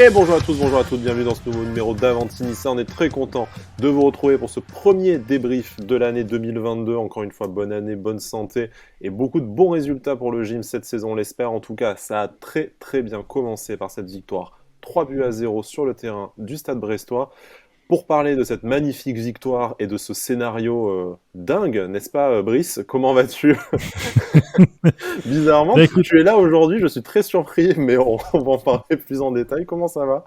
Et bonjour à tous, bonjour à toutes, bienvenue dans ce nouveau numéro d'Avanti-Niça. On est très content de vous retrouver pour ce premier débrief de l'année 2022. Encore une fois, bonne année, bonne santé et beaucoup de bons résultats pour le gym cette saison, on l'espère. En tout cas, ça a très très bien commencé par cette victoire 3-0 sur le terrain du Stade Brestois. Pour parler de cette magnifique victoire et de ce scénario dingue, n'est-ce pas Brice? Comment vas-tu? Bizarrement, Écoute, tu es là aujourd'hui, je suis très surpris, mais on va en parler plus en détail. Comment ça va?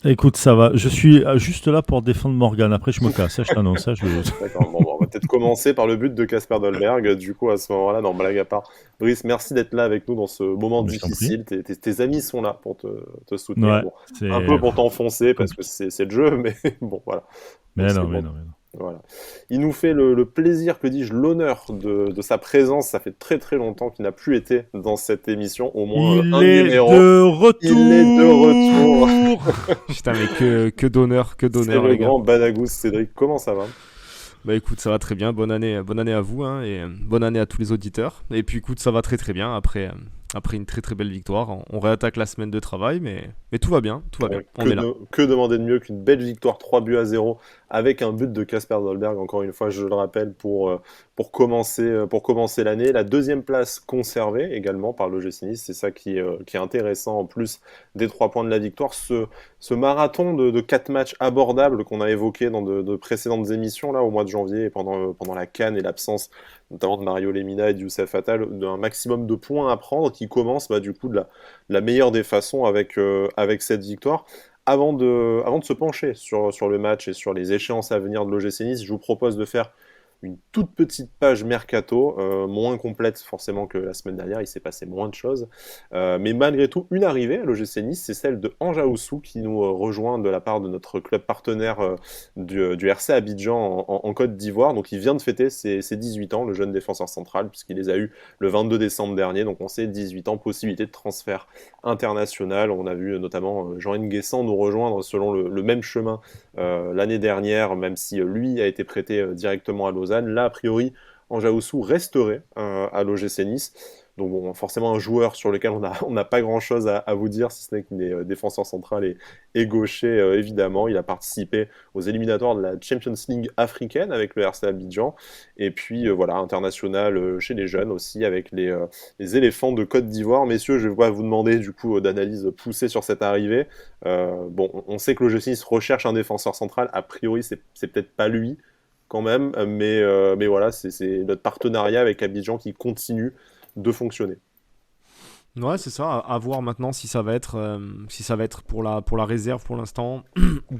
écoute, ça va. Je suis juste là pour défendre Morgane. Après, je me casse, je t'annonce. D'accord, bon, on va peut-être commencer par le but de Casper Dolberg. Du coup, à ce moment-là, non, blague à part. Brice, merci d'être là avec nous dans ce moment Mais je t'en prie. difficile. Tes amis sont là pour te soutenir. Ouais, Bon, un peu c'est pour t'enfoncer parce que compliqué. c'est le jeu, mais bon, voilà. Donc Mais c'est non, mais bon. non, mais non. Voilà. Il nous fait le plaisir, que dis-je, l'honneur de sa présence. Ça fait très très longtemps qu'il n'a plus été dans cette émission, au moins Il un est numéro. de Il est de retour. retour. Putain, mais que C'est d'honneur, le les gars. grand Badagous Cédric. Comment ça va? Bah écoute, ça va très bien. Bonne année à vous, hein, et bonne année à tous les auditeurs. Et puis écoute, ça va très très bien après une très très belle victoire. On réattaque la semaine de travail, mais tout va bien, tout va bien. On est là. Que demander de mieux qu'une belle victoire 3-0 avec un but de Casper Dolberg, encore une fois, je le rappelle, pour commencer l'année. La deuxième place conservée également par l'OGC Nice, c'est ça qui est intéressant en plus des 3 points de la victoire. Ce marathon de 4 matchs abordables qu'on a évoqué dans de précédentes émissions là, au mois de janvier, pendant la CAN et l'absence notamment de Mario Lemina et de Youssef Attal, d'un maximum de points à prendre qui commence du coup de la meilleure des façons avec cette victoire. Avant de se pencher sur le match et sur les échéances à venir de l'OGC Nice, je vous propose de faire une toute petite page mercato, moins complète forcément que la semaine dernière, il s'est passé moins de choses. Mais malgré tout, une arrivée à l'OGC Nice, c'est celle de Anja Oussou qui nous rejoint de la part de notre club partenaire du RC Abidjan en Côte d'Ivoire. Donc il vient de fêter ses 18 ans, le jeune défenseur central, puisqu'il les a eu le 22 décembre dernier. Donc on sait 18 ans, possibilité de transfert international. On a vu notamment Jean Nguessan nous rejoindre selon le même chemin l'année dernière, même si lui a été prêté directement à Lausanne. Là, a priori, Anja Oussou resterait à l'OGC Nice. Donc bon, forcément un joueur sur lequel on n'a pas grand-chose à vous dire, si ce n'est qu'il est défenseur central et gaucher, évidemment. Il a participé aux éliminatoires de la Champions League africaine avec le RC Abidjan. Et puis voilà, international chez les jeunes aussi, avec les éléphants de Côte d'Ivoire. Messieurs, je vais vous demander du coup d'analyse poussée sur cette arrivée. Bon, on sait que l'OGC Nice recherche un défenseur central. A priori, c'est peut-être pas lui quand même, mais voilà, c'est notre partenariat avec Abidjan qui continue de fonctionner. Ouais, c'est ça. À voir maintenant si ça va être pour la réserve pour l'instant ou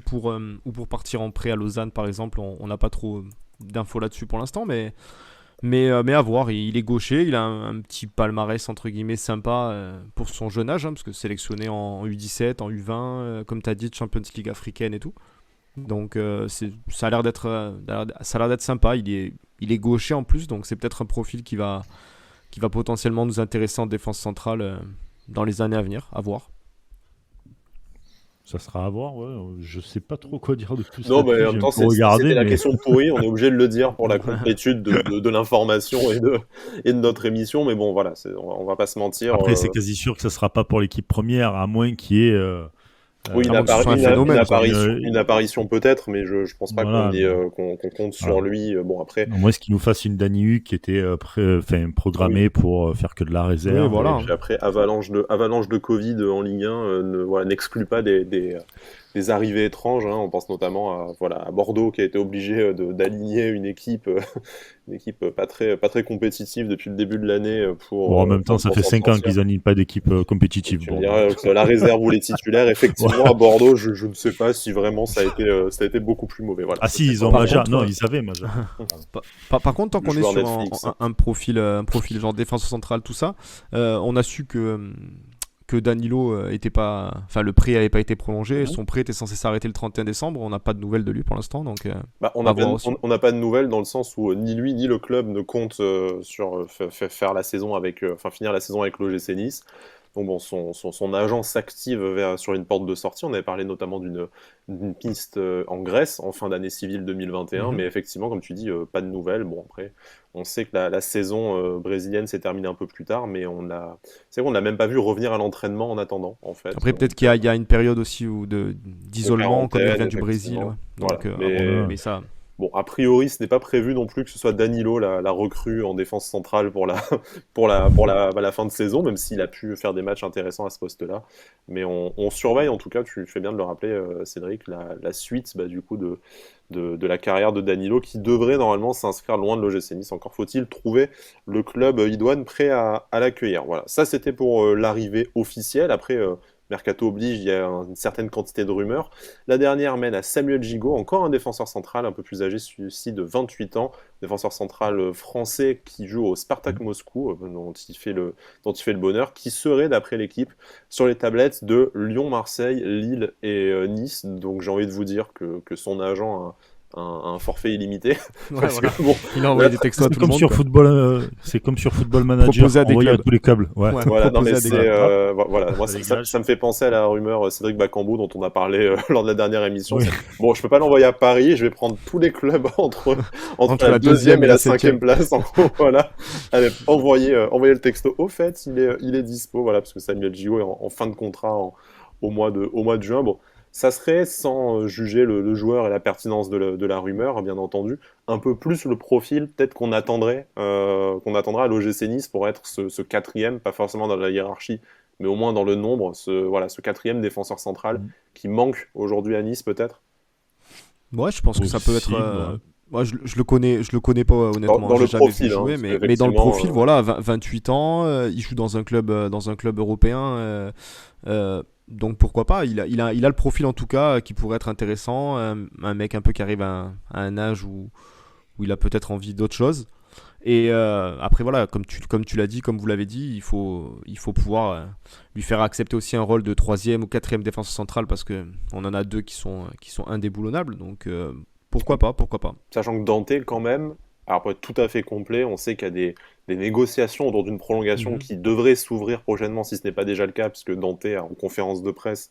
pour partir en prêt à Lausanne par exemple. On n'a pas trop d'infos là-dessus pour l'instant, mais à voir. Il est gaucher, il a un petit palmarès entre guillemets sympa pour son jeune âge, hein, parce que sélectionné en U17, en U20, comme tu as dit, Champions League africaine et tout. Donc ça a l'air d'être sympa. Il est gaucher en plus, donc c'est peut-être un profil qui va potentiellement nous intéresser en défense centrale dans les années à venir. À voir. Ça sera à voir. Ouais. Je sais pas trop quoi dire de plus Non, mais là-dessus. en J'ai même un temps, peu c'était regardé, la mais question pourrie, on est obligé de le dire pour la complétude de l'information et de notre émission, mais bon, voilà, on va pas se mentir. après, c'est quasi sûr que ça sera pas pour l'équipe première, à moins qu'il y ait Oui, À moins que ce soit un phénomène, quoi. une apparition peut-être, mais je pense pas voilà. qu'on compte sur Voilà. lui. Bon, après, À moins qu'il nous fasse une Danny Hu qui était oui. programmée pour faire que de la Oui, réserve. voilà, Et hein. puis après, avalanche de Covid en Ligue 1 voilà, n'exclut pas des arrivées étranges, hein. On pense notamment à Bordeaux qui a été obligé d'aligner une équipe pas très compétitive depuis le début de l'année Bon, en même temps, ça pour fait s'en 5 ans sortir. qu'ils n'animent pas d'équipe Et compétitive. tu me Bon, diras que ce soit la réserve ou les titulaires, effectivement, ouais. à Bordeaux, je ne sais pas si vraiment ça a été beaucoup plus mauvais. Voilà, Ah ça si, c'est ils ont pour Par Maja. contre, Non, ils avaient Maja. Pardon. par contre, tant le qu'on est joueur sur Netflix. un profil genre défenseur central, tout ça, on a su que Danilo était pas, enfin le prêt n'avait pas été prolongé. Mhm. Son prêt était censé s'arrêter le 31 décembre. On n'a pas de nouvelles de lui pour l'instant, donc On à n'a pas, voir aussi. on n'a pas de nouvelles dans le sens où ni lui ni le club ne comptent sur faire la saison avec, finir la saison avec l'OGC Nice. Donc bon, son agent s'active sur une porte de sortie. On avait parlé notamment d'une piste en Grèce en fin d'année civile 2021, mais effectivement, comme tu dis, pas de nouvelles. Bon, après, on sait que la saison brésilienne s'est terminée un peu plus tard, mais c'est vrai qu'on l'a même pas vu revenir à l'entraînement en attendant, en fait. Après, peut-être Donc, qu'il y a une période aussi de d'isolement, comme il quarantaine, revient du Brésil. Ouais. effectivement. Voilà. Donc, Mais mais ça, bon, a priori, ce n'est pas prévu non plus que ce soit Danilo, la recrue en défense centrale pour la fin de saison, même s'il a pu faire des matchs intéressants à ce poste-là. Mais on surveille, en tout cas, tu fais bien de le rappeler, Cédric, la suite du coup de la carrière de Danilo, qui devrait normalement s'inscrire loin de l'OGC Nice. Encore faut-il trouver le club idoine prêt à l'accueillir. Voilà, ça c'était pour l'arrivée officielle. Après, Mercato oblige, il y a une certaine quantité de rumeurs. La dernière mène à Samuel Gigot, encore un défenseur central un peu plus âgé, celui-ci de 28 ans, défenseur central français qui joue au Spartak Moscou, dont il fait le bonheur, qui serait, d'après l'équipe, sur les tablettes de Lyon, Marseille, Lille et Nice. Donc j'ai envie de vous dire que son agent a un forfait illimité. ouais, Parce voilà. que bon, Il a envoyé des textos à C'est tout le comme monde. sur Quoi. football, c'est comme sur Football Manager, Proposer à des envoyer à clubs. tous les câbles. Ouais. Ouais, voilà, non mais proposer à des c'est clubs. voilà, moi Ça ça, dégage. ça me fait penser à la rumeur Cédric Bakambu dont on a parlé lors de la dernière émission. Oui. Bon, je peux pas l'envoyer à Paris, je vais prendre tous les clubs entre Entre la la deuxième deuxième et et la la cinquième septième. place. En gros, voilà, allez, envoyer le texto. Au fait, il est dispo, voilà, parce que Samuel Gio est en fin de contrat au mois de juin. Bon, ça serait, sans juger le joueur et la pertinence de la rumeur, bien entendu, un peu plus le profil peut-être qu'on attendra à l'OGC Nice pour être ce quatrième, pas forcément dans la hiérarchie, mais au moins dans le nombre, ce quatrième défenseur central qui manque aujourd'hui à Nice peut-être. Ouais, je pense que ça peut être. Possible, ouais. Moi, je le connais pas Dans, honnêtement. dans J'ai le jamais vu profil, hein, jouer, parce mais dans le qu'effectivement, profil, voilà, 28 ans, il joue dans un club européen. Donc pourquoi pas il a le profil en tout cas qui pourrait être intéressant. Un mec un peu qui arrive à un âge où il a peut-être envie d'autre chose. Et après voilà, comme tu l'as dit, comme vous l'avez dit, il faut pouvoir lui faire accepter aussi un rôle de troisième ou quatrième défenseur central parce que on en a deux qui sont indéboulonnables. Donc pourquoi pas. sachant que Dante, quand même, alors pour être tout à fait complet, on sait qu'il y a des négociations autour d'une prolongation Mhm. qui devrait s'ouvrir prochainement, si ce n'est pas déjà le cas, puisque Dante, en conférence de presse,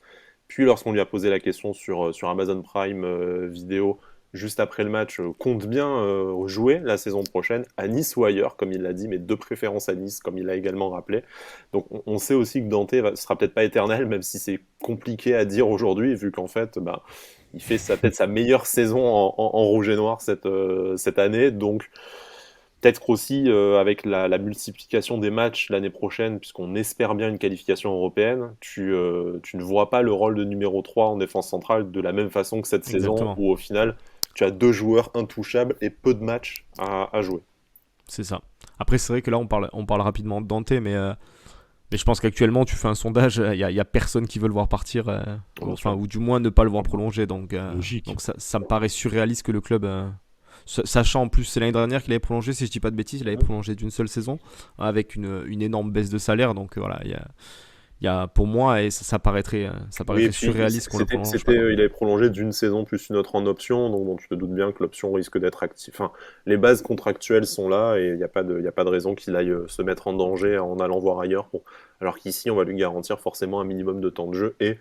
puis lorsqu'on lui a posé la question sur Amazon Prime Vidéo, juste après le match, compte bien jouer la saison prochaine à Nice ou ailleurs, comme il l'a dit, mais de préférence à Nice, comme il l'a également rappelé. Donc on sait aussi que Dante sera peut-être pas éternel, même si c'est compliqué à dire aujourd'hui, vu qu'en fait, il fait peut-être sa meilleure saison en rouge et noir cette année. Donc peut-être aussi avec la multiplication des matchs l'année prochaine, puisqu'on espère bien une qualification européenne, tu ne vois pas le rôle de numéro 3 en défense centrale de la même façon que cette saison, Exactement, où au final, tu as deux joueurs intouchables et peu de matchs à jouer. c'est ça. Après c'est vrai que là on parle rapidement de Dante, mais je pense qu'actuellement tu fais un sondage, il y a personne qui veut le voir partir, Bien enfin sûr. ou du moins ne pas le voir prolonger. Donc Logique. ça me paraît surréaliste que le club sachant en plus, c'est l'année dernière qu'il avait prolongé, si je dis pas de bêtises, il avait prolongé d'une seule saison avec une énorme baisse de salaire. Donc voilà, pour moi, et ça paraîtrait, ça Oui, et paraîtrait puis surréaliste qu'on le prolonge pas. il avait prolongé d'une saison plus une autre en option, donc bon, tu te doutes bien que l'option risque d'être active. Enfin, les bases contractuelles sont là et il y a pas de raison qu'il aille se mettre en danger en allant voir ailleurs. Bon, alors qu'ici, on va lui garantir forcément un minimum de temps de jeu et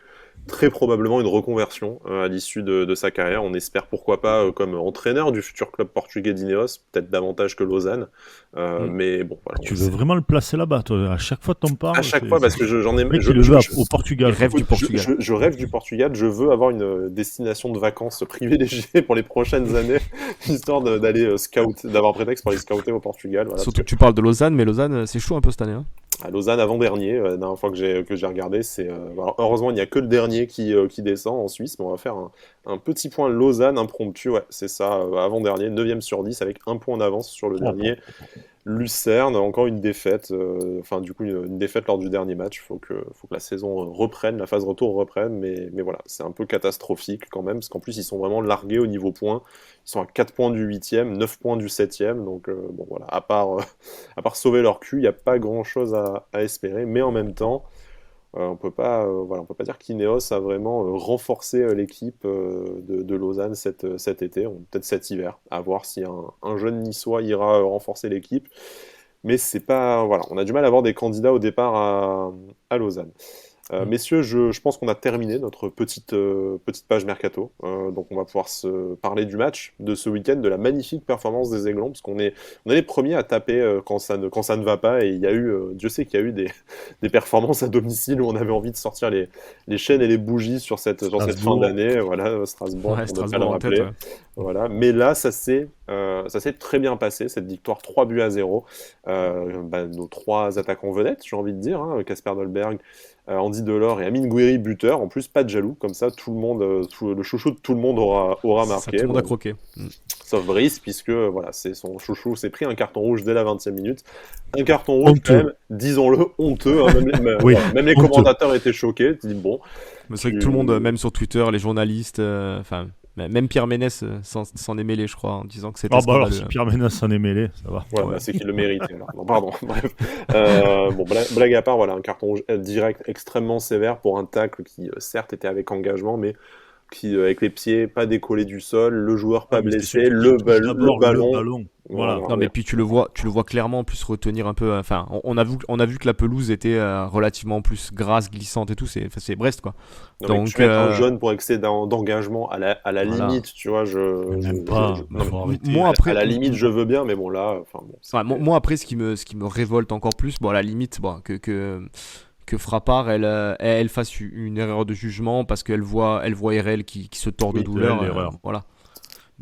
très probablement une reconversion à l'issue de sa carrière. On espère pourquoi pas comme entraîneur du futur club portugais d'Ineos, peut-être davantage que Lausanne. Mm. Mais bon, voilà, Tu veux vraiment le placer là-bas, toi? À chaque fois que t'en à parles, chaque fois, parce que j'en ai, le mec, je, il le je, veut je- au Il Portugal, quoi. rêve du écoute, Portugal. je rêve du Portugal. Je veux avoir une destination de vacances privilégiée pour les prochaines années, histoire d'aller scout, d'avoir un prétexte pour aller scouter au Portugal. Voilà, parce Surtout que que tu parles de Lausanne, mais Lausanne, c'est chaud un peu cette année. Hein. à Lausanne avant-dernier, la dernière fois que j'ai regardé, alors, heureusement il n'y a que le dernier qui descend en Suisse, mais on va faire un petit point Lausanne impromptu, ouais, c'est ça, avant-dernier, 9e sur 10 avec un point d'avance sur le dernier. Lucerne, encore une défaite, enfin du coup une défaite lors du dernier match. Faut que la saison reprenne, la phase retour reprenne, mais voilà, c'est un peu catastrophique quand même, parce qu'en plus ils sont vraiment largués au niveau points. Ils sont à 4 points du 8e, 9 points du 7e, donc bon voilà, à part sauver leur cul, il n'y a pas grand-chose à espérer, mais en même temps, voilà, on peut pas dire qu'Ineos a vraiment renforcé l'équipe de Lausanne cet été, peut-être cet hiver, à voir si un jeune niçois ira renforcer l'équipe. mais c'est pas, voilà, on a du mal à avoir des candidats au départ à Lausanne. Messieurs, je pense qu'on a terminé notre petite page mercato. Donc on va pouvoir se parler du match de ce week-end, de la magnifique performance des Aiglons, parce on est les premiers à taper quand ça ne va pas. Et il y a eu, Dieu sait qu'il y a eu des performances à domicile où on avait envie de sortir les chaînes et les bougies sur cette fin Strasbourg. d'année. Voilà, Strasbourg, Ouais, pour ne pas le Strasbourg en tête. rappeler. Ouais. Voilà. Mais là, ça s'est très bien passé, cette victoire 3-0. Nos trois attaquants vedettes, j'ai envie de dire, hein, Kasper Dolberg, Andy Delors et Amine Gouiri buteur. En plus, pas de jaloux, comme ça, tout le monde, le chouchou de tout le monde aura Ça, marqué. tout le monde a Bon, croqué. sauf Brice, puisque voilà, c'est son chouchou, s'est pris un carton rouge dès la 20e minute. Un carton rouge, Honteux. quand même, disons-le, honteux. Hein, Oui, même les honteux. commentateurs étaient choqués. Tu dis, bon, Mais c'est vrai que tout le monde, même sur Twitter, les journalistes, enfin, même Pierre Ménès s'en est mêlé, je crois, en disant que c'était Ah bah alors, scandaleux. si Pierre Ménès s'en est mêlé, ça va. ouais, Ouais. bah, c'est qu'il le méritait. Alors. Non, pardon, bref. Bon, blague à part, voilà, un carton rouge direct extrêmement sévère pour un tacle qui, certes, était avec engagement, mais qui, avec les pieds pas décollés du sol, le joueur pas Ah, mais c'est blessé, surtout qu'il touche d'abord le ballon. ballon. Voilà. Non mais puis tu le vois clairement en plus retenir un peu. Enfin, on a vu que la pelouse était relativement plus grasse, glissante et tout. C'est Brest quoi. Non, mais Donc tu mets un jeune pour excès d'engagement à la voilà. limite, tu vois, Même pas, non, faut mais arrêter. Moi à après, la limite, je veux bien, mais bon, là, enfin, bon, ouais, moi après ce qui me révolte encore plus, bon à la limite, bon que Frappard elle fasse une erreur de jugement parce qu'elle voit RL qui se tord de Oui, douleur. l'erreur. Voilà.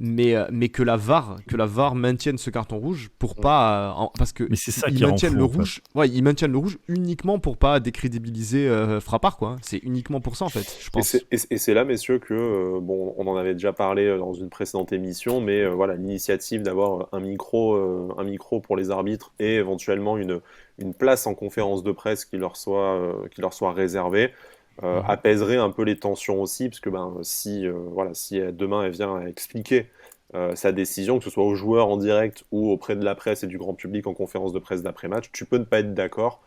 Mais que la VAR maintienne ce carton rouge pour pas parce que Mais c'est ça ils qui rend maintiennent fou, le en fait. rouge. Ouais, ils maintiennent le rouge uniquement pour pas décrédibiliser Frappard quoi. C'est uniquement pour ça en fait, je Et pense. c'est là, messieurs, que, bon, on en avait déjà parlé dans une précédente émission, mais voilà, l'initiative d'avoir un micro pour les arbitres et éventuellement une place en conférence de presse qui leur soit réservée, apaiserait un peu les tensions aussi, parce que si demain elle vient à expliquer sa décision, que ce soit aux joueurs en direct ou auprès de la presse et du grand public en conférence de presse d'après-match, tu peux ne pas être d'accord.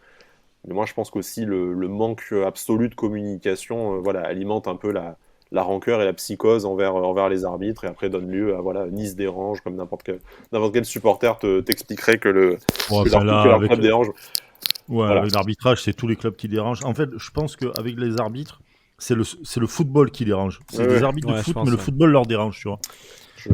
Mais moi, je pense qu'aussi le manque absolu de communication alimente un peu la rancœur et la psychose envers les arbitres et après donne lieu à ni se dérange, comme n'importe quel supporter t'expliquerait Bon, que enfin, là, leur club dérange. ouais, Voilà. avec l'arbitrage, c'est tous les clubs qui dérangent. En fait, je pense qu'avec les arbitres, c'est le football qui dérange. C'est Ouais, des arbitres de Ouais, je foot, pense, mais le ouais. football leur dérange, tu vois.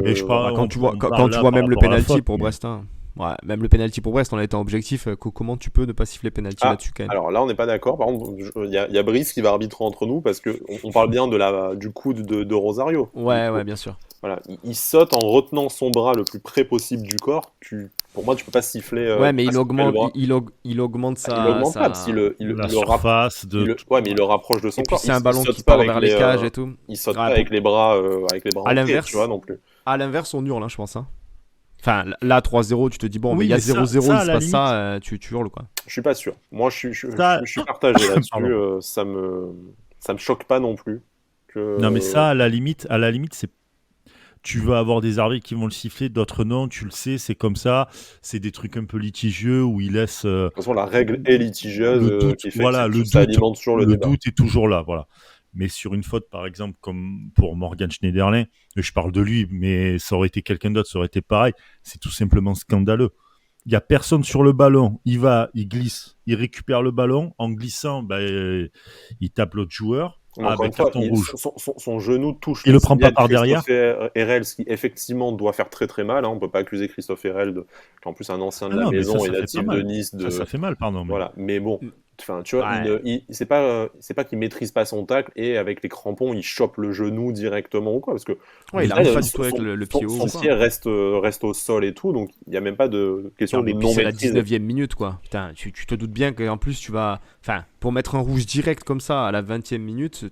Et je Bah, parle, quand tu vois on quand parle tu là vois par même le rapport à la penalty faute, pour mais- Brest, hein. Ouais, même le penalty pour Brest, on a été objectif. Comment tu peux ne pas siffler penalty là-dessus quand même? Alors là, on n'est pas d'accord. Par contre, il y a Brice qui va arbitrer entre nous parce que on parle bien du coude de Rosario. Ouais, bien sûr. Voilà, il saute en retenant son bras le plus près possible du corps. Pour moi, tu peux pas siffler. Ouais, mais pas siffler le bras. il augmente Il augmente pas parce sa... le La surface de. ouais, mais il le rapproche de son Et puis corps. c'est un ballon saute qui pas part avec vers les cages et tout. il saute Ouais, pas avec les bras À entiers, l'inverse, tu vois, non plus. À l'inverse, on hurle, hein, je pense. Hein. Enfin, là, 3-0, tu te dis, bon, mais Oui, il y a mais ça- 0-0, ça, il à se la passe limite- ça, tu hurles, quoi. Je suis pas sûr. Moi, Ça- je suis partagé là-dessus. Pardon. Ça me choque pas non plus. Non, mais ça, à la limite, c'est. Tu vas avoir des arbitres qui vont le siffler, d'autres non, tu le sais, c'est comme ça. C'est des trucs un peu litigieux où ils laissent. De toute façon, la règle est litigieuse, Le doute, qui fait voilà, que le ça doute, alimente toujours le débat. doute est toujours là, voilà. Mais sur une faute, par exemple, comme pour Morgan Schneiderlin, je parle de lui, mais ça aurait été quelqu'un d'autre, ça aurait été pareil. C'est tout simplement scandaleux. Il y a personne sur le ballon. Il va, il glisse, il récupère le ballon. En glissant, il tape l'autre joueur. Mais encore une fois, Carton rouge. son genou touche Il le le prend signal pas par Christophe Herrel, ce qui effectivement doit faire très très mal. Hein. On ne peut pas accuser Christophe Herel, qui est en plus un ancien de la Non, mais maison et ça fait natif pas de mal. Nice. Ça fait mal, pardon. Mais... Voilà. Mais bon, tu vois, Ouais. c'est pas qu'il maîtrise pas son tacle et avec les crampons, il chope le genou directement ou quoi. Parce que Ouais, il au arrive final, pas du tout avec le pied haut. son ou quoi. pied reste au sol et tout. Donc il n'y a même pas de question Non, de mais Puis c'est la non-maîtrise. 19e minute, quoi. Putain, tu te doutes bien qu'en plus, tu vas. Enfin, pour mettre un rouge direct comme ça à la 20e minute,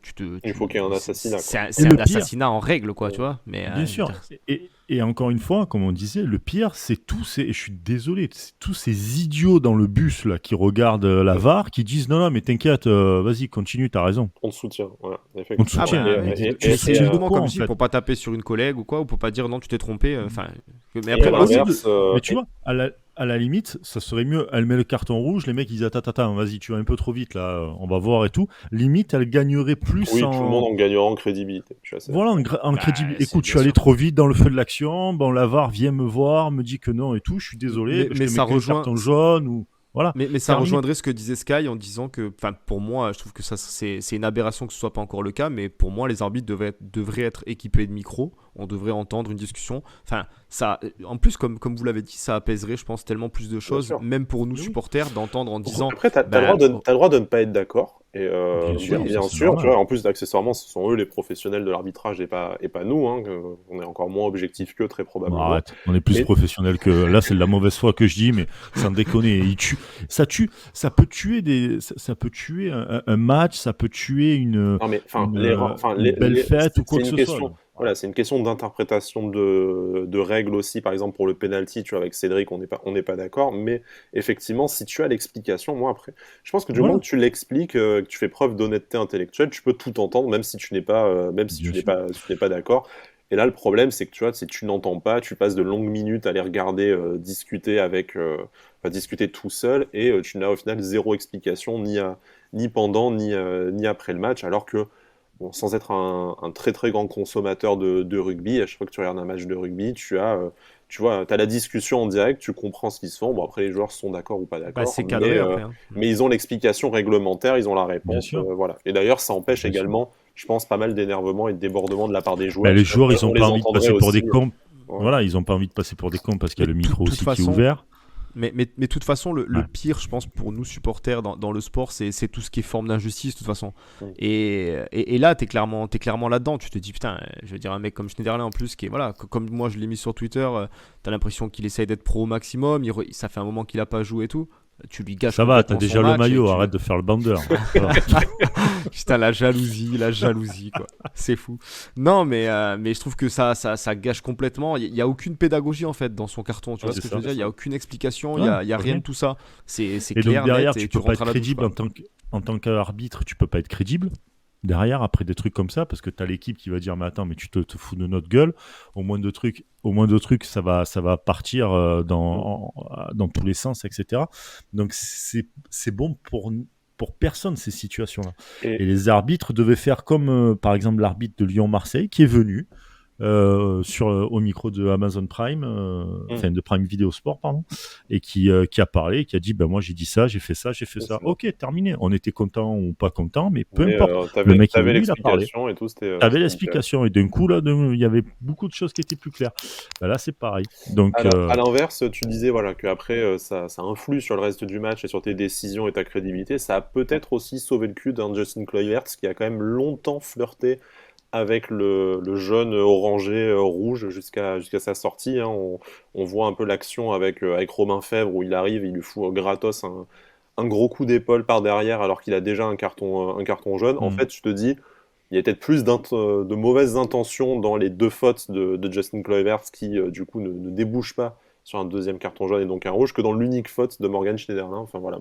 Il faut qu'il y ait un assassinat, quoi. C'est Et un le pire- assassinat en règle, quoi, tu vois. Mais, Bien sûr. Et encore une fois, comme on disait, le pire, c'est et je suis désolé, c'est tous ces idiots dans le bus là qui regardent la VAR, qui disent non, mais t'inquiète, vas-y, continue, t'as raison. On te soutient. Voilà, On te soutient. C'est justement quoi, comme en si fait pour pas taper sur une collègue ou quoi, ou pour pas dire non, tu t'es trompé. Enfin, mais Et après, à voilà, l'inverse, Mais tu vois, à la limite, ça serait mieux. Elle met le carton rouge, les mecs ils disent attends, vas-y, tu vas un peu trop vite là, on va voir et tout. Limite, elle gagnerait plus Oui, tout le monde en. en gagnera en crédibilité. Je suis assez Voilà, d'accord. en crédibilité. C'est Écoute, je bien suis allé sûr. trop vite dans le feu de l'action. Bon, la VAR vient me voir, me dit que non et tout. Je suis désolé, je Mais te ça mets qu'un rejoint. carton jaune ou. Voilà. Mais ça Terminé. rejoindrait ce que disait Sky en disant que, enfin, pour moi, je trouve que ça, c'est une aberration que ce soit pas encore le cas, mais pour moi, les arbitres devraient être équipés de micros, on devrait entendre une discussion. Enfin, ça, en plus, comme vous l'avez dit, ça apaiserait, je pense, tellement plus de choses, sûr. même pour nous Oui. supporters, d'entendre en disant. Après, t'as Ben, le droit de ne pas être d'accord. Et Bien sûr, bien ça, c'est sûr, tu normal. vois, en plus, accessoirement, ce sont eux les professionnels de l'arbitrage et pas nous. Hein, on est encore moins objectifs qu'eux, très Bon, probablement. arrête, on est plus Mais- professionnels que. Là, c'est de la mauvaise foi que je dis, mais sans déconner. Ça peut tuer ça peut tuer un match, ça peut tuer une, Non, mais enfin, une belle fête ou quoi c'est que une ce question. soit. Voilà, c'est une question d'interprétation de règles aussi. Par exemple, pour le penalty, tu vois, avec Cédric, on n'est pas d'accord. Mais effectivement, si tu as l'explication, moi après, je pense que du moment Voilà, que tu l'expliques, que tu fais preuve d'honnêteté intellectuelle, tu peux tout entendre, même si tu n'es pas, même si bien sûr. tu n'es pas d'accord. Et là, le problème, c'est que tu vois, si tu n'entends pas, tu passes de longues minutes à les regarder discuter enfin, discuter tout seul, et tu n'as au final zéro explication ni pendant ni après le match, alors que bon, sans être un très très grand consommateur de rugby, à chaque fois que tu regardes un match de rugby, tu vois, t'as la discussion en direct, tu comprends ce qu'ils se font. Bon, après, les joueurs sont d'accord ou pas bah, d'accord, c'est cadré après. Hein. mais ils ont l'explication réglementaire, ils ont la Bien réponse, sûr. voilà. Et d'ailleurs, ça empêche Bien sûr. également, je pense, pas mal d'énervement et de débordement de la part des Ben, joueurs. les joueurs, ils On ont les pas envie de entendrait passer pour aussi. des cons. Ouais. Voilà, ils ont pas envie de passer pour des cons parce qu'il y a Mais le micro toute aussi qui est façon, ouvert. Mais de toute façon, le Ouais. pire, je pense, pour nous supporters dans le sport, c'est tout ce qui est forme d'injustice, de toute façon. Mm. Et là, t'es clairement là-dedans. Tu te dis, putain, je veux dire, un mec comme Schneiderlin en plus, qui est, voilà, comme moi je l'ai mis sur Twitter, t'as l'impression qu'il essaye d'être pro au maximum, ça fait un moment qu'il a pas joué et tout. Tu lui gâches Ça va, t'as complètement déjà son le match et maillot, arrête de faire le bandeur. Ça va. Putain, la jalousie, quoi. C'est fou. Non, mais je trouve que ça gâche complètement. Il y a aucune pédagogie, en fait, dans son carton. Tu Ouais, vois ce c'est que je veux ça. dire? Il y a aucune explication, Ouais, il y a rien rien. de tout ça. C'est Et clair, donc derrière, net, et tu tu peux pas rentres être à la douche, crédible quoi. en tant qu'arbitre, tu peux pas être crédible. Derrière, après des trucs comme ça, parce que tu as l'équipe qui va dire mais attends, mais tu te fous de notre gueule. Au moins de trucs, ça va partir dans tous les sens, etc. Donc c'est bon pour personne ces situations-là. Et- Et les arbitres devaient faire comme par exemple l'arbitre de Lyon-Marseille qui est venu au micro de Amazon Prime, enfin de Prime Video Sport, pardon, et qui a parlé, qui a dit ben moi j'ai dit ça, j'ai fait ça, j'ai fait C'est ça. ça. Ok, terminé. On était content ou pas content, mais peu Mais importe. Le t'avais mec est t'avais venu, il a parlé. l'explication et tout, T'avais c'était nickel. l'explication et d'un coup là, il y avait beaucoup de choses qui étaient plus claires. Ben là c'est pareil. Donc À l'inverse, tu disais voilà, qu'après, ça influe sur le reste du match et sur tes décisions et ta crédibilité. Ça a peut-être aussi sauvé le cul d'un Justin Kluivert qui a quand même longtemps flirté avec le jaune orangé rouge jusqu'à sa sortie. Hein. On voit un peu l'action avec Romain Fèvre où il arrive, il lui fout gratos un gros coup d'épaule par derrière alors qu'il a déjà un carton jaune. En fait, je te dis, il y a peut-être plus de mauvaises intentions dans les deux fautes de Justin Kluivert qui, du coup, ne débouchent pas sur un deuxième carton jaune et donc un rouge que dans l'unique faute de Morgan Schneiderlin. Enfin voilà,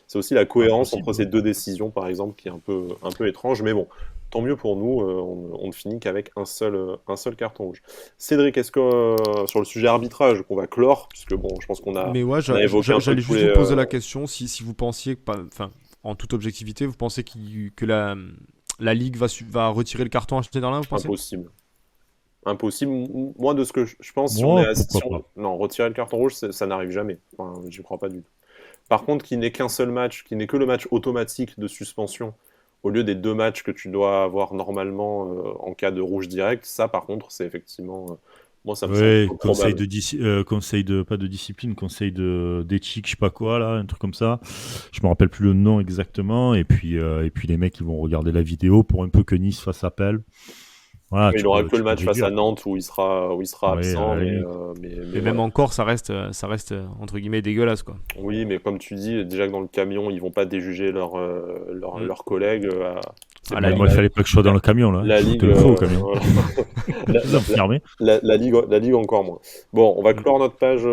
c'est aussi la cohérence impossible. entre ces deux décisions, par exemple, qui est un peu étrange. Mais bon, tant mieux pour nous, on ne finit qu'avec un seul carton rouge. Cédric, est-ce que sur le sujet arbitrage qu'on va clore, puisque bon, je pense Mais ouais, on a évoqué un peu j'allais tous juste les, vous poser la question si vous pensiez, enfin, en toute objectivité, vous pensez que la Ligue va retirer le carton à Schneiderlin, vous pensez? impossible. Impossible. Moi, de ce que je pense, si on est moi pourquoi pas. non, retirer le carton rouge, ça n'arrive jamais. Enfin, j'y crois pas du tout. Par contre, qu'il n'ait qu'un seul match, qu'il n'ait que le match automatique de suspension, au lieu des deux matchs que tu dois avoir normalement en cas de rouge direct, ça, par contre, c'est effectivement, moi, ça me semble Ouais, peu probable. conseil de pas de discipline, conseil d'éthique, je sais pas quoi là, un truc comme ça. Je me rappelle plus le nom exactement. Et puis les mecs ils vont regarder la vidéo pour un peu que Nice fasse appel. Voilà, Il n'aura que le tu peux match face à réduire. Nantes où il sera Ouais, à absent, la limite. mais Mais même voilà. encore, ça reste entre guillemets dégueulasse, quoi. Oui, mais comme tu dis, déjà que dans le camion, ils vont pas déjuger Mm. leurs collègues. Ah, Moi, il fallait pas que je sois dans le camion, là. La Je Ligue, te le fais au camion. voilà. Vous fermez. La Ligue encore moins. Bon, on va Mm. clore notre page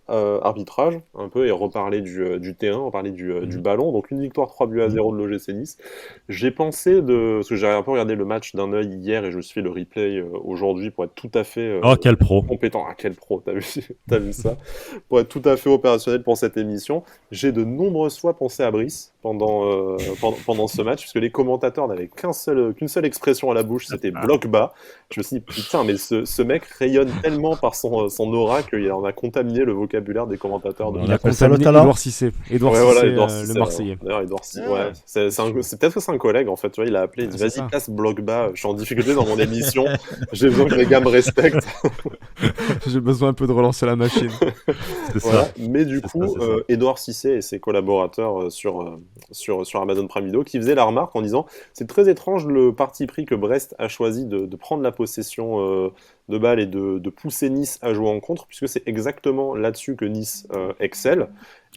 arbitrage un peu et reparler du T1, reparler du Mhm. ballon. Donc une victoire 3-0 de l'OGC Nice. J'ai pensé parce que j'ai un peu regardé le match d'un œil hier et je suis le replay aujourd'hui pour être tout à fait Oh, quel pro. compétent. Ah, quel pro, t'as vu, t'as vu ça? Pour être tout à fait opérationnel pour cette émission. J'ai de nombreuses fois pensé à Brice pendant ce match, puisque les commentateurs n'avaient qu'une seule expression à la bouche, c'était bloc bas. Je me suis dit, putain, mais ce mec rayonne tellement par son aura qu'il en a contaminé le vocabulaire des commentateurs de On Il a appelle ça le contaminé talent. Édouard Cissé. Édouard Ouais, Cissé, voilà, Edouard Cissé, le voilà. Marseillais. D'ailleurs, Edouard Cissé, Ah, ouais, c'est peut-être que c'est un collègue en fait, tu vois, il a appelé, il dit C'est vas-y, ça. passe bloc bas, je suis en difficulté dans mon émission, j'ai besoin que les gars me respectent. J'ai besoin un peu de relancer la machine. C'est Voilà. ça. Mais du C'est coup, ça, c'est ça. Edouard Cissé et ses collaborateurs sur Amazon Prime Video qui faisaient la remarque en disant c'est très étrange le parti pris que Brest a choisi de prendre la possession de balle et de pousser Nice à jouer en contre, puisque c'est exactement là-dessus que Nice excelle.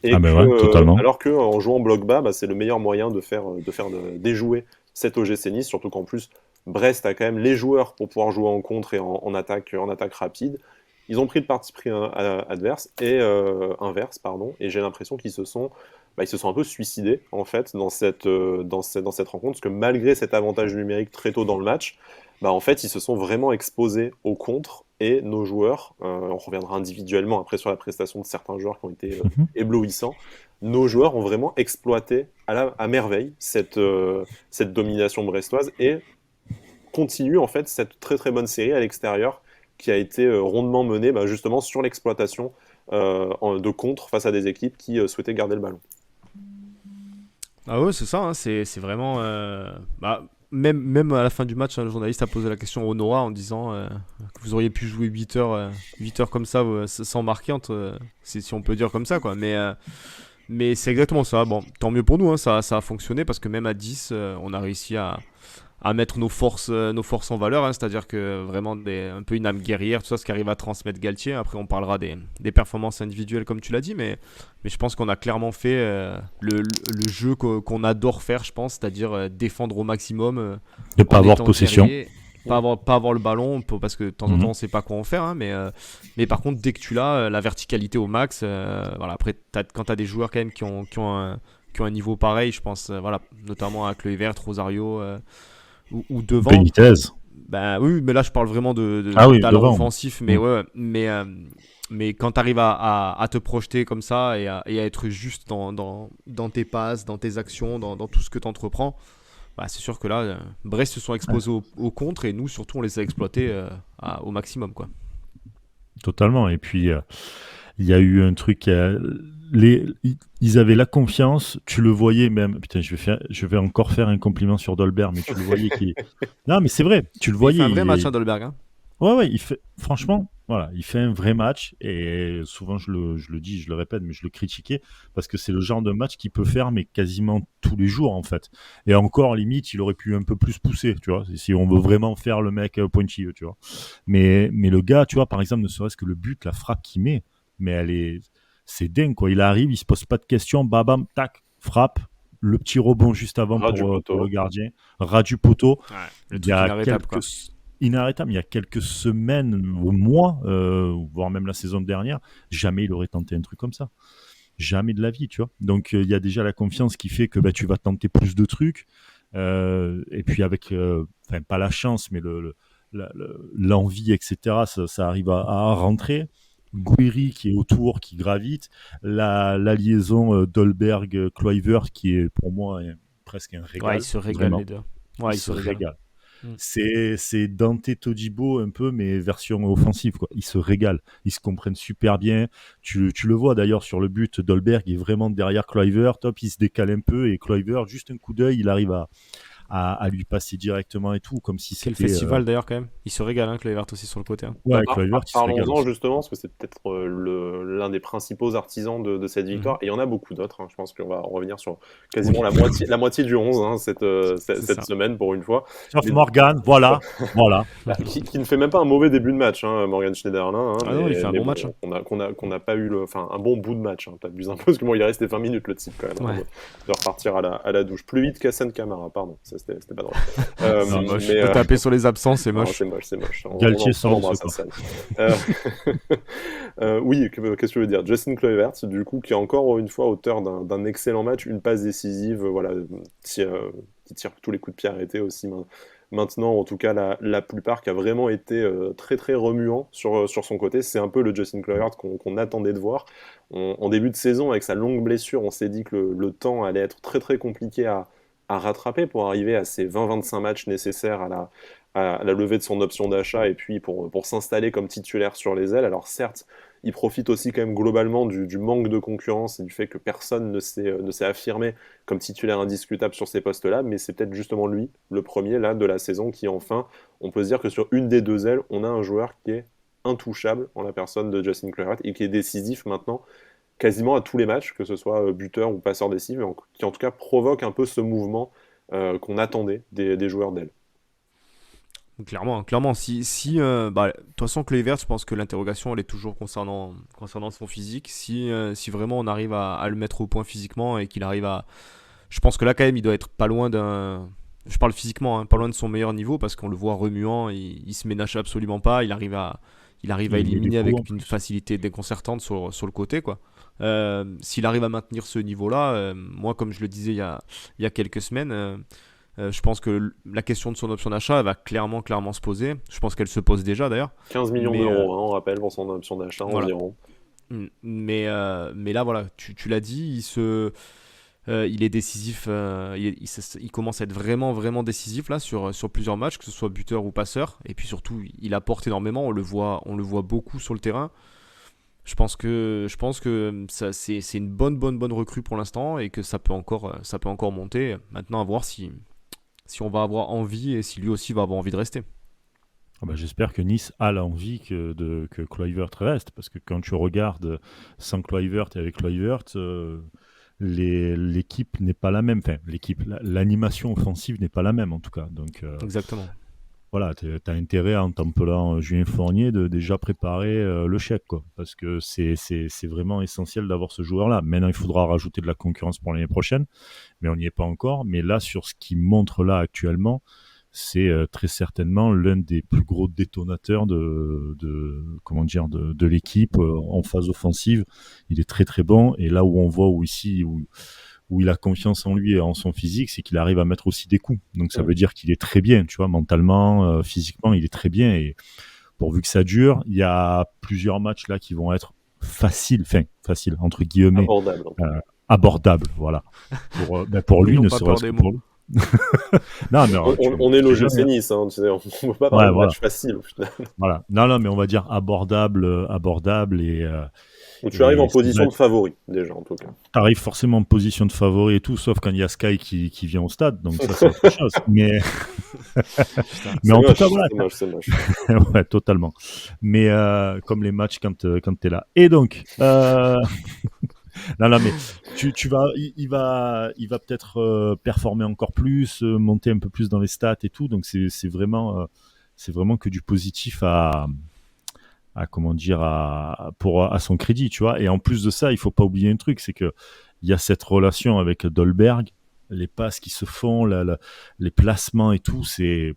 Et Ah, ben ouais, totalement. alors qu'en jouant bloc bas, c'est le meilleur moyen de déjouer cet OGC Nice, surtout qu'en plus, Brest a quand même les joueurs pour pouvoir jouer en contre et en attaque rapide. Ils ont pris le parti pris adverse et inverse, pardon, et j'ai l'impression qu'ils se sont un peu suicidés en fait dans cette rencontre, parce que malgré cet avantage numérique très tôt dans le match, en fait ils se sont vraiment exposés au contre et nos joueurs, on reviendra individuellement après sur la prestation de certains joueurs qui ont été éblouissants, nos joueurs ont vraiment exploité à merveille cette domination brestoise et continuent en fait cette très très bonne série à l'extérieur qui a été rondement menée justement sur l'exploitation de contre face à des équipes qui souhaitaient garder le ballon. Ah ouais, c'est ça, hein, c'est vraiment... même à la fin du match, le journaliste a posé la question au Noah en disant que vous auriez pu jouer 8 heures comme ça sans marquer, si on peut dire comme ça, quoi. Mais c'est exactement ça. Bon, tant mieux pour nous, hein, ça a fonctionné parce que même à 10, on a réussi à mettre nos forces en valeur, hein, c'est-à-dire que vraiment un peu une âme guerrière, tout ça, ce qu'arrive à transmettre Galtier. Après, on parlera des performances individuelles, comme tu l'as dit, mais je pense qu'on a clairement fait le jeu qu'on adore faire, je pense, c'est-à-dire défendre au maximum. De pas en avoir étant possession. guerrier, pas avoir le ballon, parce que de temps en temps, on sait pas quoi en faire, hein, mais par contre, dès que tu l'as, la verticalité au max, voilà. Après, quand tu as des joueurs quand même qui ont un niveau pareil, je pense, voilà, notamment à Kluivert, Rosario, ou devant. Benitez. Bah oui, mais là je parle vraiment de oui, talent devant. offensif, mais mais quand tu arrives à te projeter comme ça et à être juste dans tes passes, dans tes actions, dans tout ce que tu entreprends, c'est sûr que là, Brest se sont exposés au contre et nous surtout on les a exploités au maximum, quoi. Totalement. Et puis il y a eu un truc, ils avaient la confiance, tu le voyais même. Putain, je vais encore faire un compliment sur Dolberg, mais tu le voyais Non, mais c'est vrai, tu le Il voyais. fait un vrai match, Dolberg. Hein. Ouais, franchement, voilà, il fait un vrai match. Et souvent, je le dis, je le répète, mais je le critiquais parce que c'est le genre de match qu'il peut faire, mais quasiment tous les jours, en fait. Et encore, limite, il aurait pu un peu plus pousser, tu vois, si on veut vraiment faire le mec pointilleux, tu vois. Mais le gars, tu vois, par exemple, ne serait-ce que le but, la frappe qu'il met, mais c'est dingue, quoi. Il arrive, il se pose pas de questions, bam, tac, frappe. Le petit rebond juste avant pour le gardien, ras du poteau. Ouais, le truc inarrêtable, quoi. Inarrêtable. Il y a quelques semaines ou mois, voire même la saison dernière, jamais il aurait tenté un truc comme ça. Jamais de la vie, tu vois. Donc, il y a déjà la confiance qui fait que tu vas tenter plus de trucs. Et puis avec, pas la chance, mais l'envie, etc., ça arrive à rentrer. Guiri qui est autour, qui gravite. La liaison Dolberg-Kluivert qui est pour moi presque un régal. Ouais, ils se régalent les deux. Ouais, ils se régalent. C'est Dante Todibo un peu, mais version offensive, quoi. Ils se régalent, ils se comprennent super bien. Tu le vois d'ailleurs sur le but, Dolberg est vraiment derrière Kluivert, il se décale un peu et Kluivert, juste un coup d'œil, il arrive à lui passer directement et tout, comme si c'était... Quel festival d'ailleurs quand même. Il se régale, hein, Kluivert aussi sur le côté. Hein. Ouais, Kluivert, il se régale. Parlons-en justement, parce que c'est peut-être l'un des principaux artisans de cette victoire, et il y en a beaucoup d'autres, hein. Je pense qu'on va revenir sur quasiment la moitié du 11 hein, cette semaine pour une fois. Sauf Morgan, voilà. Qui ne fait même pas un mauvais début de match, hein, Morgan Schneiderlin. Hein, non, il fait un bon match. Qu'on n'a pas eu un bon bout de match. Hein, t'abuses un peu, parce que il est resté 20 minutes le type quand même, de repartir à la douche. Plus vite qu'Hassan Kamara, pardon. C'est c'était pas drôle. Non, moche. mais, De taper sur les absents, c'est non, moche. c'est moche. Galtier on sort de l'embrasse, ce Hassan. Euh, oui, qu'est-ce que tu veux dire? Justin Kluivert, du coup, qui est encore une fois auteur d'un excellent match, une passe décisive, voilà, qui tire tous les coups de pied arrêtés aussi maintenant, en tout cas la plupart, qui a vraiment été très très remuant sur son côté. C'est un peu le Justin Kluivert qu'on attendait de voir. En début de saison, avec sa longue blessure, on s'est dit que le temps allait être très très compliqué à rattraper pour arriver à ces 20-25 matchs nécessaires à la levée de son option d'achat et puis pour s'installer comme titulaire sur les ailes. Alors certes, il profite aussi quand même globalement du manque de concurrence et du fait que personne ne s'est affirmé comme titulaire indiscutable sur ces postes-là, mais c'est peut-être justement lui, le premier là de la saison, qui enfin, on peut se dire que sur une des deux ailes, on a un joueur qui est intouchable en la personne de Justin Kluivert et qui est décisif maintenant quasiment à tous les matchs, que ce soit buteur ou passeur décisif, mais qui en tout cas provoque un peu ce mouvement qu'on attendait des joueurs d'aile. Clairement. De toute façon, Kluivert, je pense que l'interrogation, elle est toujours concernant son physique. Si vraiment on arrive à le mettre au point physiquement et qu'il arrive à. Je pense que là, quand même, il doit être pas loin d'un. Je parle physiquement, hein, pas loin de son meilleur niveau parce qu'on le voit remuant, il se ménage absolument pas, il arrive à Il met des éliminer coups, en avec une plus. facilité déconcertante sur le côté, quoi. S'il arrive à maintenir ce niveau-là, moi, comme je le disais il y a quelques semaines, je pense que la question de son option d'achat elle va clairement se poser. Je pense qu'elle se pose déjà d'ailleurs. 15 millions Mais d'euros, hein, on rappelle, pour son option d'achat voilà. environ. Mais là, voilà, tu l'as dit, il est décisif. Il commence à être vraiment décisif là sur plusieurs matchs, que ce soit buteur ou passeur. Et puis surtout, il apporte énormément. On le voit beaucoup sur le terrain. Je pense que c'est une bonne recrue pour l'instant et que ça peut encore monter. Maintenant, à voir si on va avoir envie et si lui aussi va avoir envie de rester. Ah bah, j'espère que Nice a l'envie que Kluivert reste, parce que quand tu regardes sans Kluivert et avec Kluivert, l'équipe n'est pas la même. Enfin, l'animation offensive n'est pas la même en tout cas. Donc Exactement. voilà, tu as intérêt en t'appelant Julien Fournier de déjà préparer le chèque, quoi, parce que c'est vraiment essentiel d'avoir ce joueur-là. Maintenant, il faudra rajouter de la concurrence pour l'année prochaine, mais on n'y est pas encore. Mais là, sur ce qu'il montre là actuellement, c'est très certainement l'un des plus gros détonateurs de l'équipe en phase offensive. Il est très très bon, et là où on voit où il a confiance en lui et en son physique, c'est qu'il arrive à mettre aussi des coups. Donc ça veut dire qu'il est très bien, tu vois, mentalement, physiquement, il est très bien. Et pourvu que ça dure, il y a plusieurs matchs là qui vont être faciles entre guillemets, Abordable. abordables, voilà. Pour lui, N'ayons ne pas peur serait-ce des que pour mots. lui. Non, mais On est l'OGC Nice, hein, tu sais, on ne peut pas parler Ouais, de voilà. match facile au final. Voilà. Non, mais on va dire abordable Où tu arrives en et ça va position de favori, déjà, en tout cas. t'arrives forcément en position de favori et tout, sauf quand il y a Sky qui vient au stade, donc ça c'est autre chose. Mais Putain. en tout Moche, cas voilà, c'est moche. ouais, totalement. Mais comme les matchs quand t'es là. Et donc non, mais il va peut-être performer encore plus, monter un peu plus dans les stats et tout, donc c'est vraiment que du positif à son crédit, tu vois. Et en plus de ça, il faut pas oublier un truc, c'est que il y a cette relation avec Dolberg, les passes qui se font, les placements et tout, c'est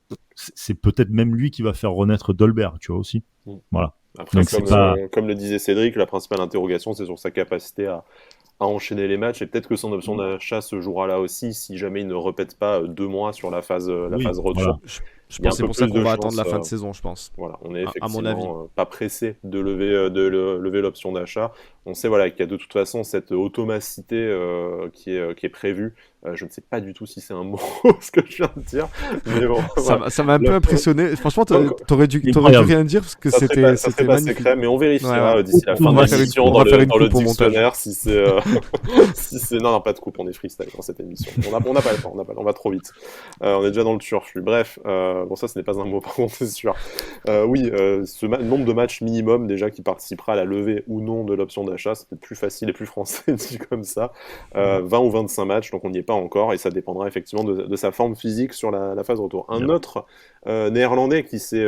peut-être même lui qui va faire renaître Dolberg, tu vois aussi. Voilà. Après, Donc c'est pas comme le disait Cédric, la principale interrogation, c'est sur sa capacité à enchaîner les matchs, et peut-être que son option d'achat se jouera là aussi, si jamais il ne répète pas 2 mois sur la phase Oui, retour. voilà. Je Il y a pense un que c'est peu pour ça plus qu'on de va chance, attendre la fin de saison, je pense. Voilà, on est À mon avis. effectivement pas pressé de lever l'option d'achat. On sait voilà, qu'il y a de toute façon cette automacité qui est prévue. Je ne sais pas du tout si c'est un mot ce que je viens de dire, mais bon, voilà. Ça m'a un peu impressionné. Franchement, Donc, t'aurais dû incroyable. rien dire parce que ça serait c'était pas magnifique. secret, mais on vérifiera Ouais. d'ici la fin On de va faire l'émission on va faire une dans le coupe au montage. dictionnaire si c'est si c'est non, pas de coupe, on est freestyle dans cette émission. On n'a pas le temps, on va trop vite. On est déjà dans le turfu. Bref, bon ça ce n'est pas un mot par contre, c'est sûr. Oui, nombre de matchs minimum déjà qui participera à la levée ou non de l'option d'achat, c'est peut-être plus facile et plus français dit comme ça. 20 ou 25 matchs, donc on n'y est pas encore et ça dépendra effectivement de sa forme physique sur la phase retour. Un autre néerlandais qui s'est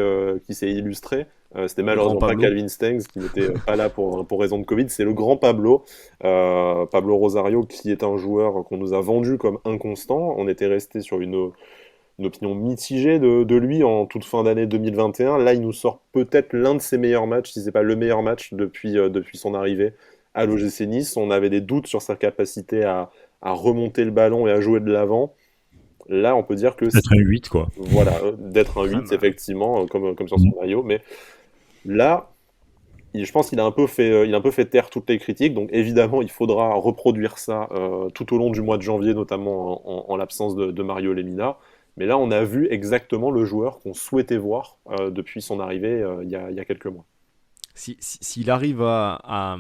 illustré, c'était malheureusement grand pas Pablo. Calvin Stengs qui n'était pas là pour raison de Covid, c'est le grand Pablo, Pablo Rosario, qui est un joueur qu'on nous a vendu comme inconstant. On était resté sur une une opinion mitigée de lui en toute fin d'année 2021. Là, il nous sort peut-être l'un de ses meilleurs matchs, si c'est pas le meilleur match depuis son arrivée à l'OGC Nice. On avait des doutes sur sa capacité à remonter le ballon et à jouer de l'avant. Là, on peut dire que Peut-être un 8, quoi. voilà, d'être un Ah 8, bah, effectivement, comme sur son maillot. Mais là, je pense qu'il a un peu fait taire toutes les critiques. Donc évidemment, il faudra reproduire ça tout au long du mois de janvier, notamment en l'absence de Mario Lemina. Mais là, on a vu exactement le joueur qu'on souhaitait voir depuis son arrivée il y a quelques mois. s'il arrive à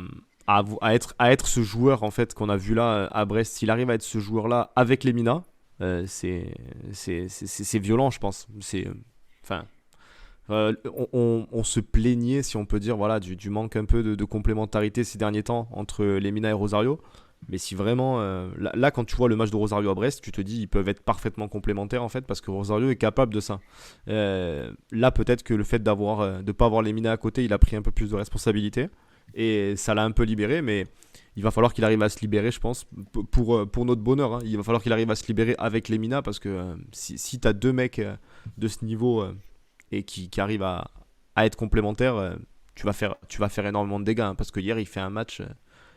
être ce joueur en fait qu'on a vu là à Brest, s'il arrive à être ce joueur-là avec Lemina, c'est violent, je pense. Enfin, on se plaignait, si on peut dire, voilà, du manque un peu de complémentarité ces derniers temps entre Lemina et Rosario. Mais si vraiment, là, quand tu vois le match de Rosario à Brest, tu te dis ils peuvent être parfaitement complémentaires en fait, parce que Rosario est capable de ça. Là, peut-être que le fait de pas avoir Lemina à côté, il a pris un peu plus de responsabilité et ça l'a un peu libéré, mais il va falloir qu'il arrive à se libérer, je pense, pour notre bonheur, hein. Il va falloir qu'il arrive à se libérer avec Lemina, parce que si tu as deux mecs de ce niveau et qui arrivent à être complémentaires, tu vas faire énormément de dégâts, hein, parce que hier, il fait un match.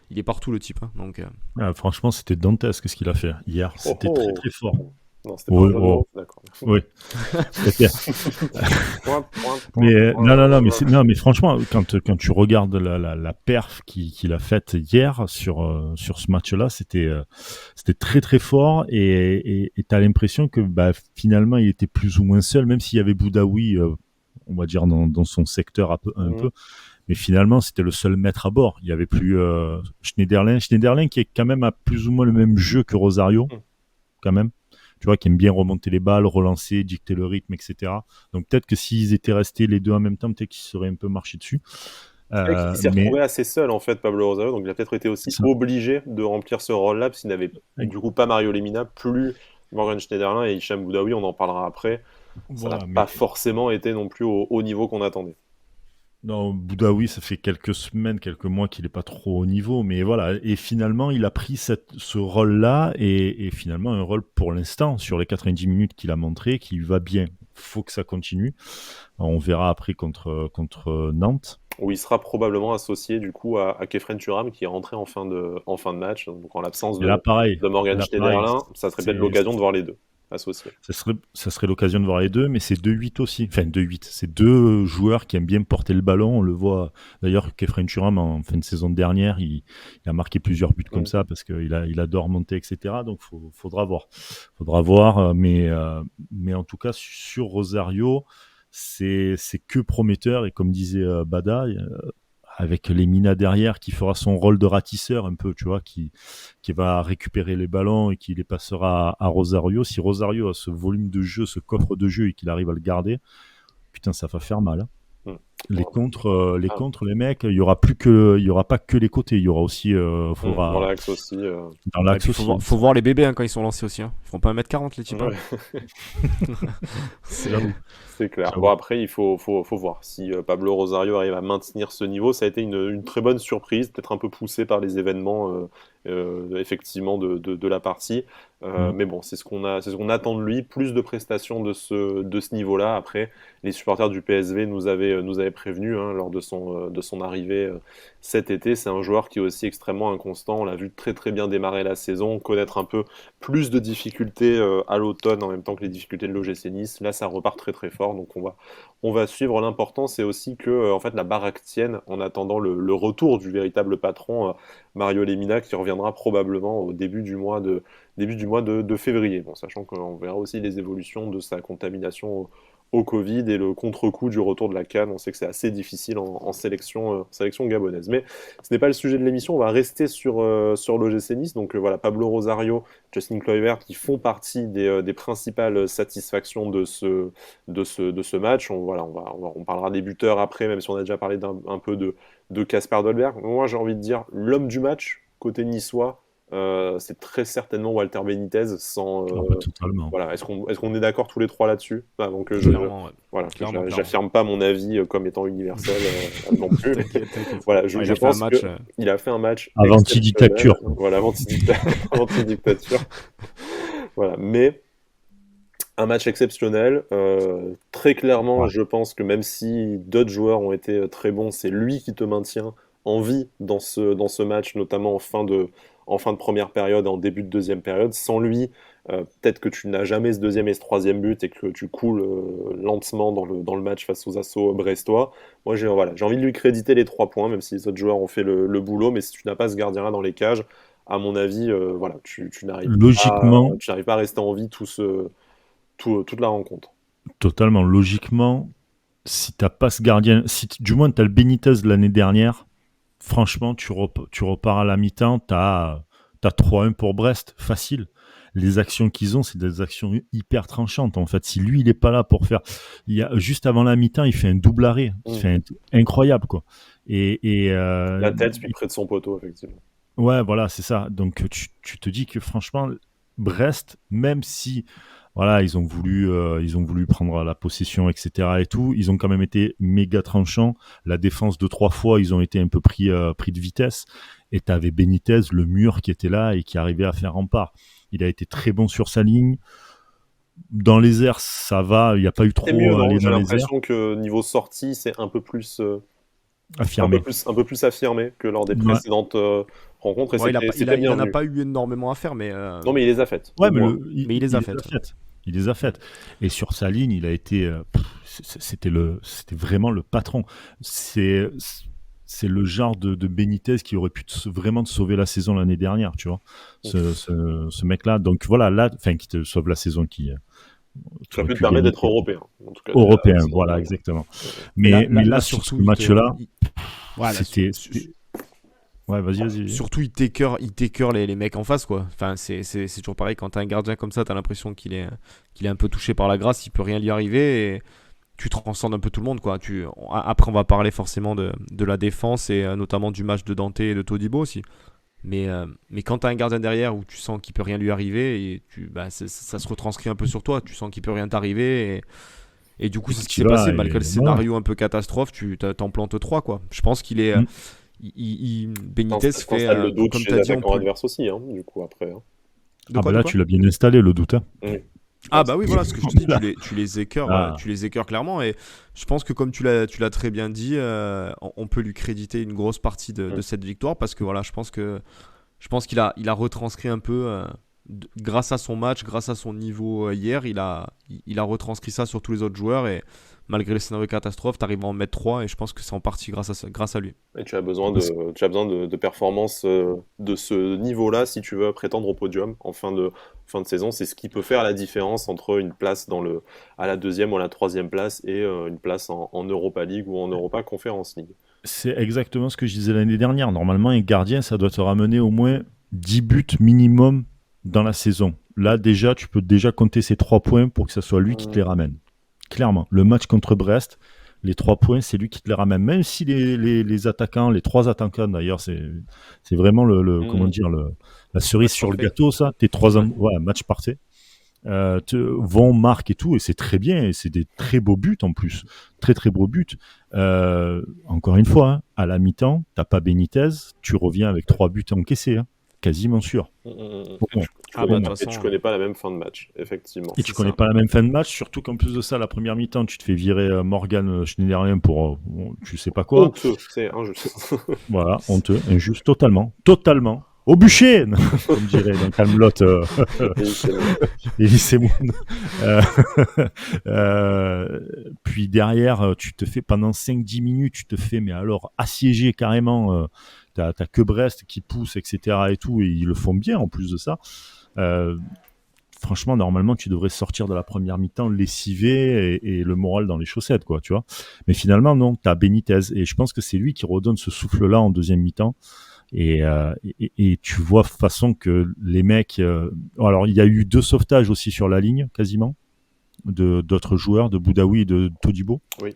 Il est partout le type, hein, donc Ah, franchement, c'était dantesque ce qu'il a fait hier. Oh C'était très oh! très fort. Non, c'était pas un Oui, jeu de oh, mots, d'accord. oui, très clair. Point, Mais non, non, mais voilà. non, mais franchement, quand tu regardes la perf qu'il a faite hier sur ce match-là, c'était très très fort et t'as l'impression que bah, finalement il était plus ou moins seul, même s'il y avait Boudaoui, on va dire dans son secteur un Mhm. peu, mais finalement c'était le seul maître à bord. Il y avait plus Schneiderlin qui est quand même à plus ou moins le même jeu que Rosario, quand même. Tu vois, qui aime bien remonter les balles, relancer, dicter le rythme, etc. Donc peut-être que s'ils étaient restés les deux en même temps, peut-être qu'ils seraient un peu marché dessus. C'est vrai qu'il s'est Mais retrouvé assez seul en fait, Pablo Rosario, donc il a peut-être été c'est aussi ça. obligé de remplir ce rôle-là, parce qu'il n'avait du coup pas Mario Lemina, plus Morgan Schneiderlin et Hicham Boudaoui, on en parlera après. Ça n'a Voilà, pas mais forcément été non plus au niveau qu'on attendait. non, Boudaoui, ça fait quelques semaines, quelques mois qu'il n'est pas trop au niveau, mais voilà. Et finalement, il a pris ce rôle-là, et finalement, un rôle pour l'instant, sur les 90 minutes qu'il a montré, qui va bien. Faut que ça continue. On verra après contre Nantes. Où il sera probablement associé du coup à Kefren Turam qui est rentré en fin de match. Donc en l'absence Et là, pareil. de Morgan Là, pareil. Schneiderlin, ça serait peut-être C'est, l'occasion de voir les deux associés. ça serait l'occasion de voir les deux, mais c'est 2-8 aussi. Enfin, 2-8. C'est deux joueurs qui aiment bien porter le ballon. On le voit d'ailleurs, Kefren Turam, en fin de saison dernière, il a marqué plusieurs buts comme Mm. ça parce qu'il adore monter, etc. Donc, faudra voir. Faudra voir. Mais en tout cas, sur Rosario, c'est que prometteur. Et comme disait Bada, avec Lemina derrière qui fera son rôle de ratisseur un peu, tu vois, qui va récupérer les ballons et qui les passera à Rosario. Si Rosario a ce volume de jeu, ce coffre de jeu et qu'il arrive à le garder, putain, ça va faire mal, hein. Mm. Les Bon, contres, ah, les mecs, il y aura pas que les côtés, il y aura aussi, dans faudra l'axe aussi. dans ouais, et l'axe puis aussi. faut voir les bébés, hein, quand ils sont lancés aussi, hein. Ils font pas 1m40 les types, hein. Ouais. C'est J'avoue, C'est clair. Bon, j'avoue. après, il faut voir. Si Pablo Rosario arrive à maintenir ce niveau, ça a été une très bonne surprise, peut-être un peu poussé par les événements, effectivement, de la partie. Mm. Mais bon, c'est ce qu'on attend de lui, plus de prestations de ce niveau-là. Après, les supporters du PSV nous avaient prévenus hein, lors de son arrivée cet été. C'est un joueur qui est aussi extrêmement inconstant. On l'a vu très très bien démarrer la saison, connaître un peu plus de difficultés à l'automne en même temps que les difficultés de l'OGC Nice. Là, ça repart très très fort, donc on va suivre. L'important, c'est aussi que en fait, la baraque tienne en attendant le retour du véritable patron, Mario Lemina, qui reviendra probablement au début du mois de février. Bon, sachant qu'on verra aussi les évolutions de sa contamination au Covid et le contre-coup du retour de la CAN. On sait que c'est assez difficile en sélection gabonaise. Mais ce n'est pas le sujet de l'émission. On va rester sur l'OGC Nice. Donc voilà, Pablo Rosario, Justin Kluivert qui font partie des principales satisfactions de ce match. On parlera des buteurs après, même si on a déjà parlé un peu de Kasper Dolberg. Moi, j'ai envie de dire l'homme du match, côté niçois, c'est très certainement Walter Benitez. Ah bah, totalement. Voilà. Est-ce qu'on est d'accord tous les trois là-dessus? Donc, clairement, ouais. voilà, Clairement, clairement. j'affirme pas mon avis comme étant universel non plus. T'inquiète, t'inquiète. Voilà, Ouais, je il a fait un pense match. qu'il a fait un match exceptionnel. Avant-dictature. Voilà, anti-dictature. Voilà, mais Un match exceptionnel. Très clairement, Ouais. je pense que même si d'autres joueurs ont été très bons, c'est lui qui te maintient en vie dans ce match, notamment en fin de première période, en début de deuxième période. Sans lui, peut-être que tu n'as jamais ce deuxième et ce troisième but et que tu coules lentement dans le match face aux assauts brestois. Moi, j'ai envie de lui créditer les 3 points, même si les autres joueurs ont fait le boulot. Mais si tu n'as pas ce gardien-là dans les cages, à mon avis, Logiquement, tu n'arrives pas à rester en vie toute la rencontre. totalement, logiquement, si t'as pas ce gardien, si du moins t'as le Benitez de l'année dernière, franchement, tu repars à la mi-temps, t'as 3-1 pour Brest, facile. Les actions qu'ils ont, c'est des actions hyper tranchantes. En fait, si lui, il est pas là pour faire, juste avant la mi-temps, il fait un double arrêt, incroyable quoi. Et La tête, puis près de son poteau, effectivement. ouais, voilà, c'est ça. Donc tu te dis que franchement, Brest, même si voilà, ils ont voulu prendre la possession, etc. et tout, ils ont quand même été méga tranchants. La défense de 3 fois, ils ont été un peu pris de vitesse. Et tu avais Benitez, le mur qui était là et qui arrivait à faire rempart. Il a été très bon sur sa ligne. Dans les airs, ça va. Il n'y a pas eu C'est mieux, trop non? aller J'ai dans les airs. l'impression que niveau sortie, c'est Affirmé. un peu plus affirmé que lors des Ouais, précédentes rencontres, et Ouais, c'était il bien en a vu. pas eu énormément à faire, mais, Non, mais il les a faites, ouais au mais moins. mais il les il a les a faites. faites. Il les a faites. Et sur sa ligne, il a été. C'était vraiment le patron. C'est, c'est le genre de Benitez qui aurait pu vraiment te sauver la saison l'année dernière, tu vois. Ce mec-là. Donc voilà, là, enfin, qui te sauve la saison, qui Ça aurait peut te pu permettre gagner d'être européen, en tout cas, déjà, la européen. saison Voilà, dernière. exactement. Mais Mais là, sur ce surtout, match-là, voilà, c'était. Ouais, vas-y. surtout, il take care les mecs en face, quoi. Enfin, c'est toujours pareil, quand t'as un gardien comme ça, t'as l'impression qu'il est un peu touché par la grâce, il peut rien lui arriver, et tu transcendes un peu tout le monde, quoi. Après, on va parler forcément de la défense, et notamment du match de Dante et de Todibo aussi. Mais quand t'as un gardien derrière où tu sens qu'il peut rien lui arriver, et ça se retranscrit un peu sur toi, tu sens qu'il peut rien t'arriver, et du coup, c'est ce qui Tu s'est passé. vas Malgré et le ouais. scénario un peu catastrophe, tu t'en plantes 3, quoi. Je pense qu'il est. Mm. Benitez Je pense fait, à le doute comme chez tu as les dit, on attaquants peut. adverses aussi, hein, du coup, après. Hein. De Ah quoi, bah de là, quoi? tu l'as bien installé, le doute, hein. Oui. Ah Ouais, bah oui, voilà ce que je te dis, Là. Ah, tu les écœures clairement, et je pense que comme tu l'as très bien dit, on peut lui créditer une grosse partie de cette victoire, parce que voilà, je pense qu'il a retranscrit un peu, grâce à son match, grâce à son niveau hier, il a retranscrit ça sur tous les autres joueurs, et malgré le scénario catastrophe, t'arrives à en mettre 3, et je pense que c'est en partie grâce à lui. Et parce- tu as besoin de performances de ce niveau-là si tu veux prétendre au podium en fin de saison. C'est ce qui peut faire la différence entre une place à la deuxième ou à la troisième place et une place en Europa League ou en Europa Conference League. c'est exactement ce que je disais l'année dernière. Normalement, un gardien, ça doit te ramener au moins 10 buts minimum dans la saison. Là, déjà, tu peux déjà compter ces 3 points pour que ce soit lui qui te les ramène. Clairement, le match contre Brest, les 3 points, c'est lui qui te les ramène. Même si les attaquants, les 3 attaquants d'ailleurs, c'est vraiment comment Mm. dire, la cerise Match sur le parfait. gâteau, ça. Ouais. Ouais, match parfait. Vont, marquent et tout, et c'est très bien, et c'est des très beaux buts en plus. Très très beaux buts. Encore une fois, hein, à la mi-temps, t'as pas Benitez, tu reviens avec 3 buts encaissés, hein, quasiment sûr. Mm, mm, mm. Bon, Ah bah de toute Et tu façon, connais pas la même fin de match, effectivement. et c'est tu connais ça. pas la même fin de match, surtout qu'en plus de ça, la première mi-temps, tu te fais virer Morgan Schneiderlin pour tu sais pas quoi. Honteux, c'est injuste. Voilà, honteux, injuste, totalement. Totalement. Au bûcher, comme dirait dans Camelot Et c'est bon. Elise Moon. Euh, puis derrière, tu te fais pendant 5-10 minutes, tu te fais, mais alors, assiégé carrément. T'as que Brest qui pousse, etc. et tout, et ils le font bien en plus de ça. Euh, Franchement, normalement, tu devrais sortir de la première mi-temps lessivé et le moral dans les chaussettes, quoi, tu vois. Mais finalement, non, t'as Benitez. Et je pense que c'est lui qui redonne ce souffle-là en deuxième mi-temps. Et tu vois de toute façon que les mecs... alors, il y a eu 2 sauvetages aussi sur la ligne, quasiment, d'autres joueurs, de Boudaoui et de Todibo. Oui.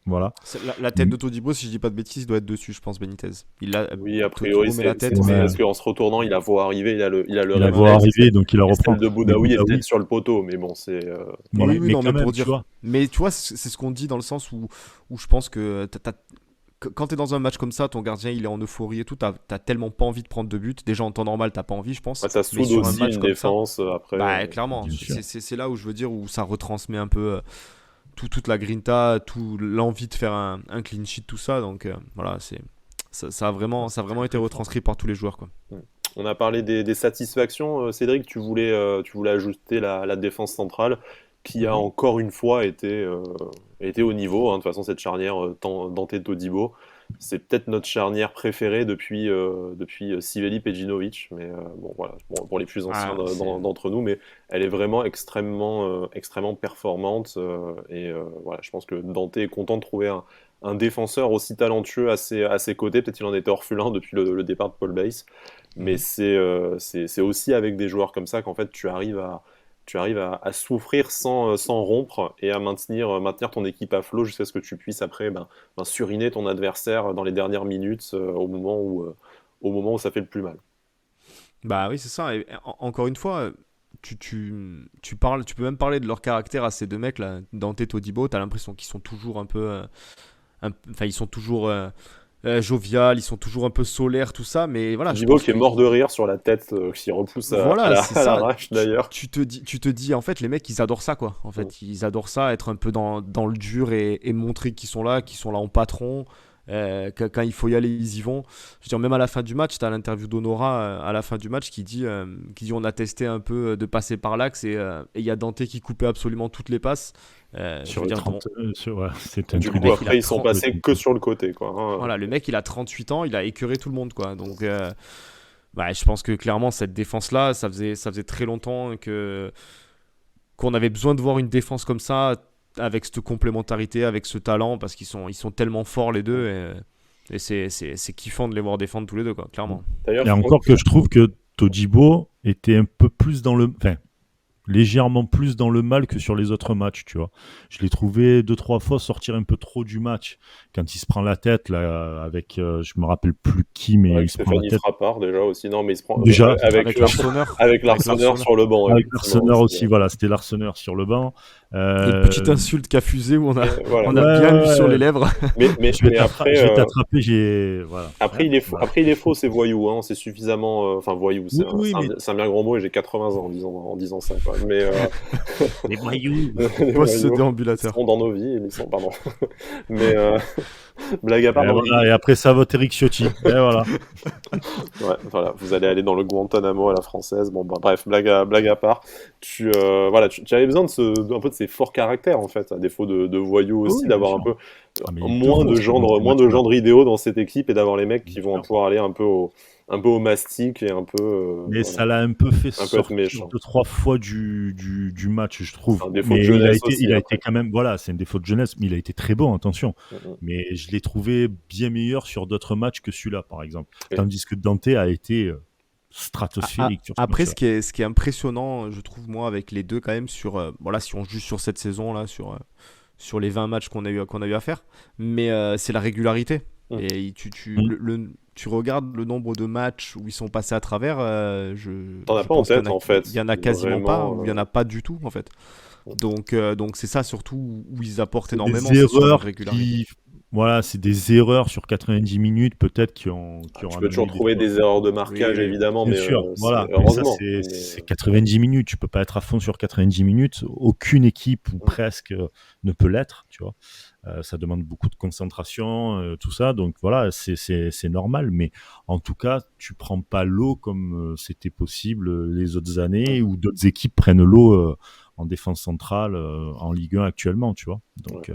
Voilà. La tête de Todibo, si je dis pas de bêtises, doit être dessus, je pense, Benitez. Oui, a Todibo priori, met la tête, ouais. mais. parce qu'en se retournant, il la voit arriver, il a le Il la voit réflexe. arriver, donc il la Et reprend. celle de Mais Boudaoui est Boudaoui, peut-être sur le poteau, mais bon, c'est. mais, Oui, mais non, quand mais même, pour tu dire. vois. Mais tu vois, c'est ce qu'on dit dans le sens où je pense que quand tu es dans un match comme ça, ton gardien il est en euphorie et tout, t'as tellement pas envie de prendre de but. Déjà en temps normal, t'as pas envie, je pense. Ouais, ça Mais soude sur un aussi match une comme ça, défense après. bah clairement, Bien sûr. c'est là où je veux dire où ça retransmet un peu toute la grinta, tout l'envie de faire un clean sheet, tout ça. Donc voilà, ça a vraiment été retranscrit par tous les joueurs, quoi. On a parlé des satisfactions. Cédric, tu voulais ajouter la défense centrale qui a Mhm. encore une fois été au niveau, hein. De toute façon, cette charnière Dante-Todibo, c'est peut-être notre charnière préférée depuis Sivelli Pejinovic. Mais bon, voilà, pour les plus anciens Ah, c'est d'entre nous, mais elle est vraiment extrêmement performante. Voilà, je pense que Dante est content de trouver un défenseur aussi talentueux à ses côtés. Peut-être qu'il en était orphelin depuis le départ de Paul Bass. Mais Mhm. c'est aussi avec des joueurs comme ça qu'en fait tu arrives à souffrir sans rompre et à maintenir ton équipe à flot jusqu'à ce que tu puisses après suriner ton adversaire dans les dernières minutes au moment où ça fait le plus mal. Bah oui, c'est ça. Et encore une fois, tu peux même parler de leur caractère à ces deux mecs là, Dante et Todibo. T'as l'impression qu'ils sont toujours un peu, enfin ils sont toujours jovial, ils sont toujours un peu solaires, tout ça. Mais voilà, je Todibo pense qui est que mort de rire sur la tête, qui repousse voilà, c'est à ça. l'arrache d'ailleurs. Tu te dis, en fait, les mecs, ils adorent ça, quoi. En Mm. fait, ils adorent ça, être un peu dans le dur et montrer qu'ils sont là en patron. Quand il faut y aller, ils y vont. Je veux dire, même à la fin du match, tu as l'interview d'Honora à la fin du match qui dit on a testé un peu de passer par l'axe et il y a Dante qui coupait absolument toutes les passes. Je Sur veux les dire, 30, ouais, c'est un Du truc le coup, de mec, il fou. a après, ils sont 30, passés que sur le côté, quoi, hein. voilà, le mec, il a 38 ans, il a écœuré tout le monde, quoi. Donc, bah, je pense que clairement, cette défense-là, ça faisait très longtemps qu'on avait besoin de voir une défense comme ça, avec cette complémentarité, avec ce talent, parce ils sont tellement forts les deux, et c'est kiffant de les voir défendre tous les deux, quoi, clairement. D'ailleurs, Et je crois encore que je trouve que Todibo était un peu plus dans le... Enfin, légèrement plus dans le mal que sur les autres matchs, tu vois. Je l'ai trouvé 2-3 fois sortir un peu trop du match. Quand il se prend la tête, là, avec, je me rappelle plus qui, mais avec il se prend la Stéphanie tête. Frappard déjà aussi. Non, mais il se prend Déjà, Avec l'Arseneur, avec avec l'Arseneur l'Arseneur. sur le banc, avec effectivement l'Arseneur aussi. aussi, voilà, c'était l'Arseneur sur le banc. Une petite insulte qui a fusé où Et voilà. on Ouais, a bien eu ouais, sur ouais. les lèvres. Mais après, Je vais t'attraper, j'ai... Voilà. après, Hein, voilà. il est faux, c'est voyou, hein. C'est suffisamment. Enfin, voyou, Oui, oui, mais... c'est un bien grand mot et j'ai 80 ans en disant ça, quoi. Mais Les voyous. les Poste voyous, ils déambulateur. sont dans nos vies, ils sont, pardon. Mais blague à part, Et non, voilà, et après ça vote Eric Ciotti. Et voilà. ouais, voilà, vous allez aller dans le Guantanamo à la française. Bon, bah, bref, blague à part. Voilà, tu avais besoin un peu de ces forts caractères, en fait, à défaut de voyous aussi, Oui, bien d'avoir un sûr. peu Ah, mais il te faut ce genre de moins de match-là. gendre idéaux dans cette équipe et d'avoir les mecs Bien qui vont sûr. pouvoir aller un peu au mastic et Mais voilà, ça l'a un peu fait un peu être sortir méchant. 2-3 fois du match, je C'est trouve. un défaut de Mais jeunesse aussi, il a été après. quand même, voilà, c'est un défaut de jeunesse, mais il a été très bon, attention. Mm, Mais je l'ai trouvé bien meilleur sur d'autres matchs que celui-là, par exemple. mm. Tandis que Dante a été stratosphérique sur ce Après, match-là. ce qui est impressionnant, je trouve, moi, avec les deux, quand même, voilà, si on juge sur cette saison-là, sur les 20 matchs qu'on a eu à faire, mais c'est la régularité. Mm. Et Mm. tu regardes le nombre de matchs où ils sont passés à travers, T'en as je pas en pense tête, en fait. il y en a quasiment pas, Vraiment. ou il y en a pas du tout, en fait. Donc c'est ça surtout où ils apportent C'est énormément, des c'est sur leur erreurs régularité. voilà, c'est des erreurs sur 90 minutes, peut-être, qui ont Tu peux amené toujours des trouver fois. des erreurs de Oui, marquage, oui. évidemment, Bien mais sûr, voilà. Mais ça, heureusement. c'est 90 minutes. Tu peux pas être à fond sur 90 minutes. Aucune équipe, ou presque, ne peut l'être, tu vois. Ça demande beaucoup de concentration, tout ça. Donc voilà, c'est normal. Mais en tout cas, tu prends pas l'eau comme c'était possible les autres années, où d'autres équipes prennent l'eau en défense centrale en Ligue 1 actuellement, tu vois. Donc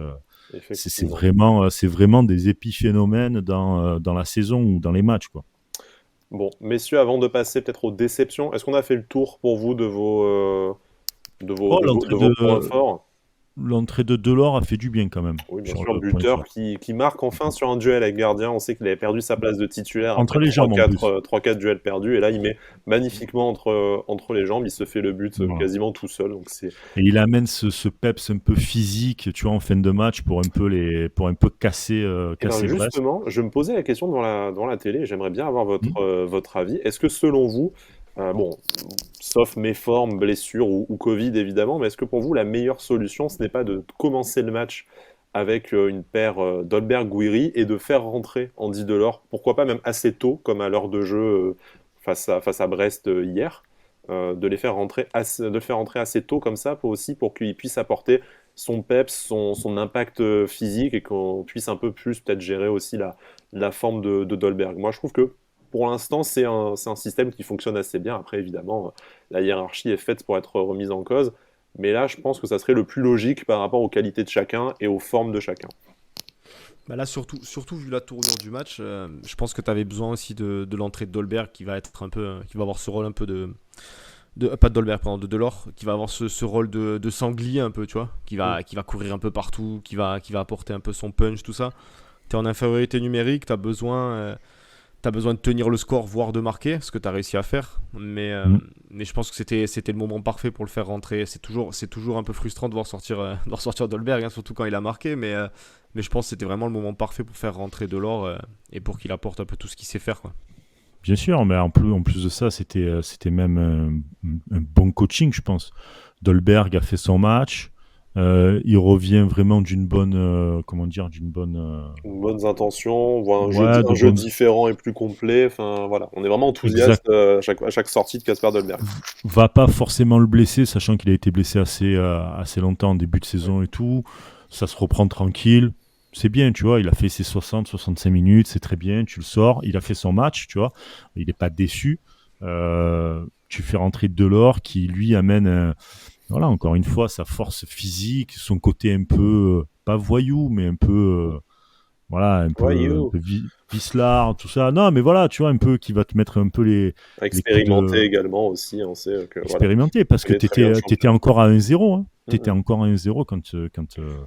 Effectivement. c'est vraiment des épiphénomènes dans la saison ou dans les matchs, quoi. Bon, messieurs, avant de passer peut-être aux déceptions, est-ce qu'on a fait le tour pour vous Oh, de vos points forts? l'entrée de Delors a fait du bien quand même Oui, bien sur sûr, le point buteur fort. qui marque enfin sur un duel avec gardien. On sait qu'il avait perdu sa place de titulaire Entre après les jambes en plus. 3-4 duels perdus. Et là, il met magnifiquement entre les jambes. Il se fait le but Voilà. quasiment tout seul. Donc Et il amène ce peps un peu physique, tu vois, en fin de match pour un peu casser, Et ben casser Brest. justement, je me posais la question devant la télé. Et j'aimerais bien avoir Hmm. votre avis. Est-ce que selon vous, bon, sauf méforme, blessure ou Covid évidemment, mais est-ce que pour vous, la meilleure solution, ce n'est pas de commencer le match avec une paire Dolberg-Guiri et de faire rentrer Andy Delors, pourquoi pas même assez tôt, comme à l'heure de jeu face à Brest hier, de le faire rentrer assez tôt comme ça pour qu'il puisse apporter son peps, son impact physique et qu'on puisse un peu plus peut-être gérer aussi la forme de Dolberg. Moi, je trouve que pour l'instant, c'est un système qui fonctionne assez bien. Après, évidemment, la hiérarchie est faite pour être remise en cause. Mais là, je pense que ça serait le plus logique par rapport aux qualités de chacun et aux formes de chacun. Bah là, surtout vu la tournure du match, je pense que tu avais besoin aussi de l'entrée de Dolberg qui va être un peu, qui va avoir ce rôle un peu pas de Dolberg, pardon, de Delors, qui va avoir ce rôle de sanglier un peu, tu vois, qui va courir un peu partout, qui va apporter un peu son punch, tout ça. Tu es en infériorité numérique, t'as besoin de tenir le score, voire de marquer, ce que tu as réussi à faire. Mais je pense que c'était le moment parfait pour le faire rentrer. C'est toujours un peu frustrant de de voir sortir Dolberg, hein, surtout quand il a marqué. Mais je pense que c'était vraiment le moment parfait pour faire rentrer Delors et pour qu'il apporte un peu tout ce qu'il sait faire, quoi. Bien sûr, mais en plus de ça, c'était même un bon coaching, je pense. Dolberg a fait son match. Il revient vraiment d'une bonne, comment dire, d'une bonne, Bonnes intentions, on voit ouais, un de jeu bonnes, différent et plus complet. Enfin, voilà, on est vraiment exact. enthousiaste à chaque sortie de Casper Dolberg. Va pas forcément le blesser, sachant qu'il a été blessé assez longtemps en début de Ouais. saison et tout. Ça se reprend tranquille. C'est bien, tu vois. Il a fait ses 65 minutes, c'est très bien. Tu le sors. Il a fait son match, tu vois. Il n'est pas déçu. Tu fais rentrer Delors qui, lui, amène, voilà, encore une fois, sa force physique, son côté un peu, pas voyou, mais un peu, voilà, Ouais, un you. peu vicelard, tout ça. Non, mais voilà, tu vois, un peu qui va te mettre un peu les coups Expérimenté de également aussi, on sait que voilà, expérimenté parce il que connaît tu très bien le étais championnat. encore à 1-0. Hein. Tu étais Mhm. encore à 1-0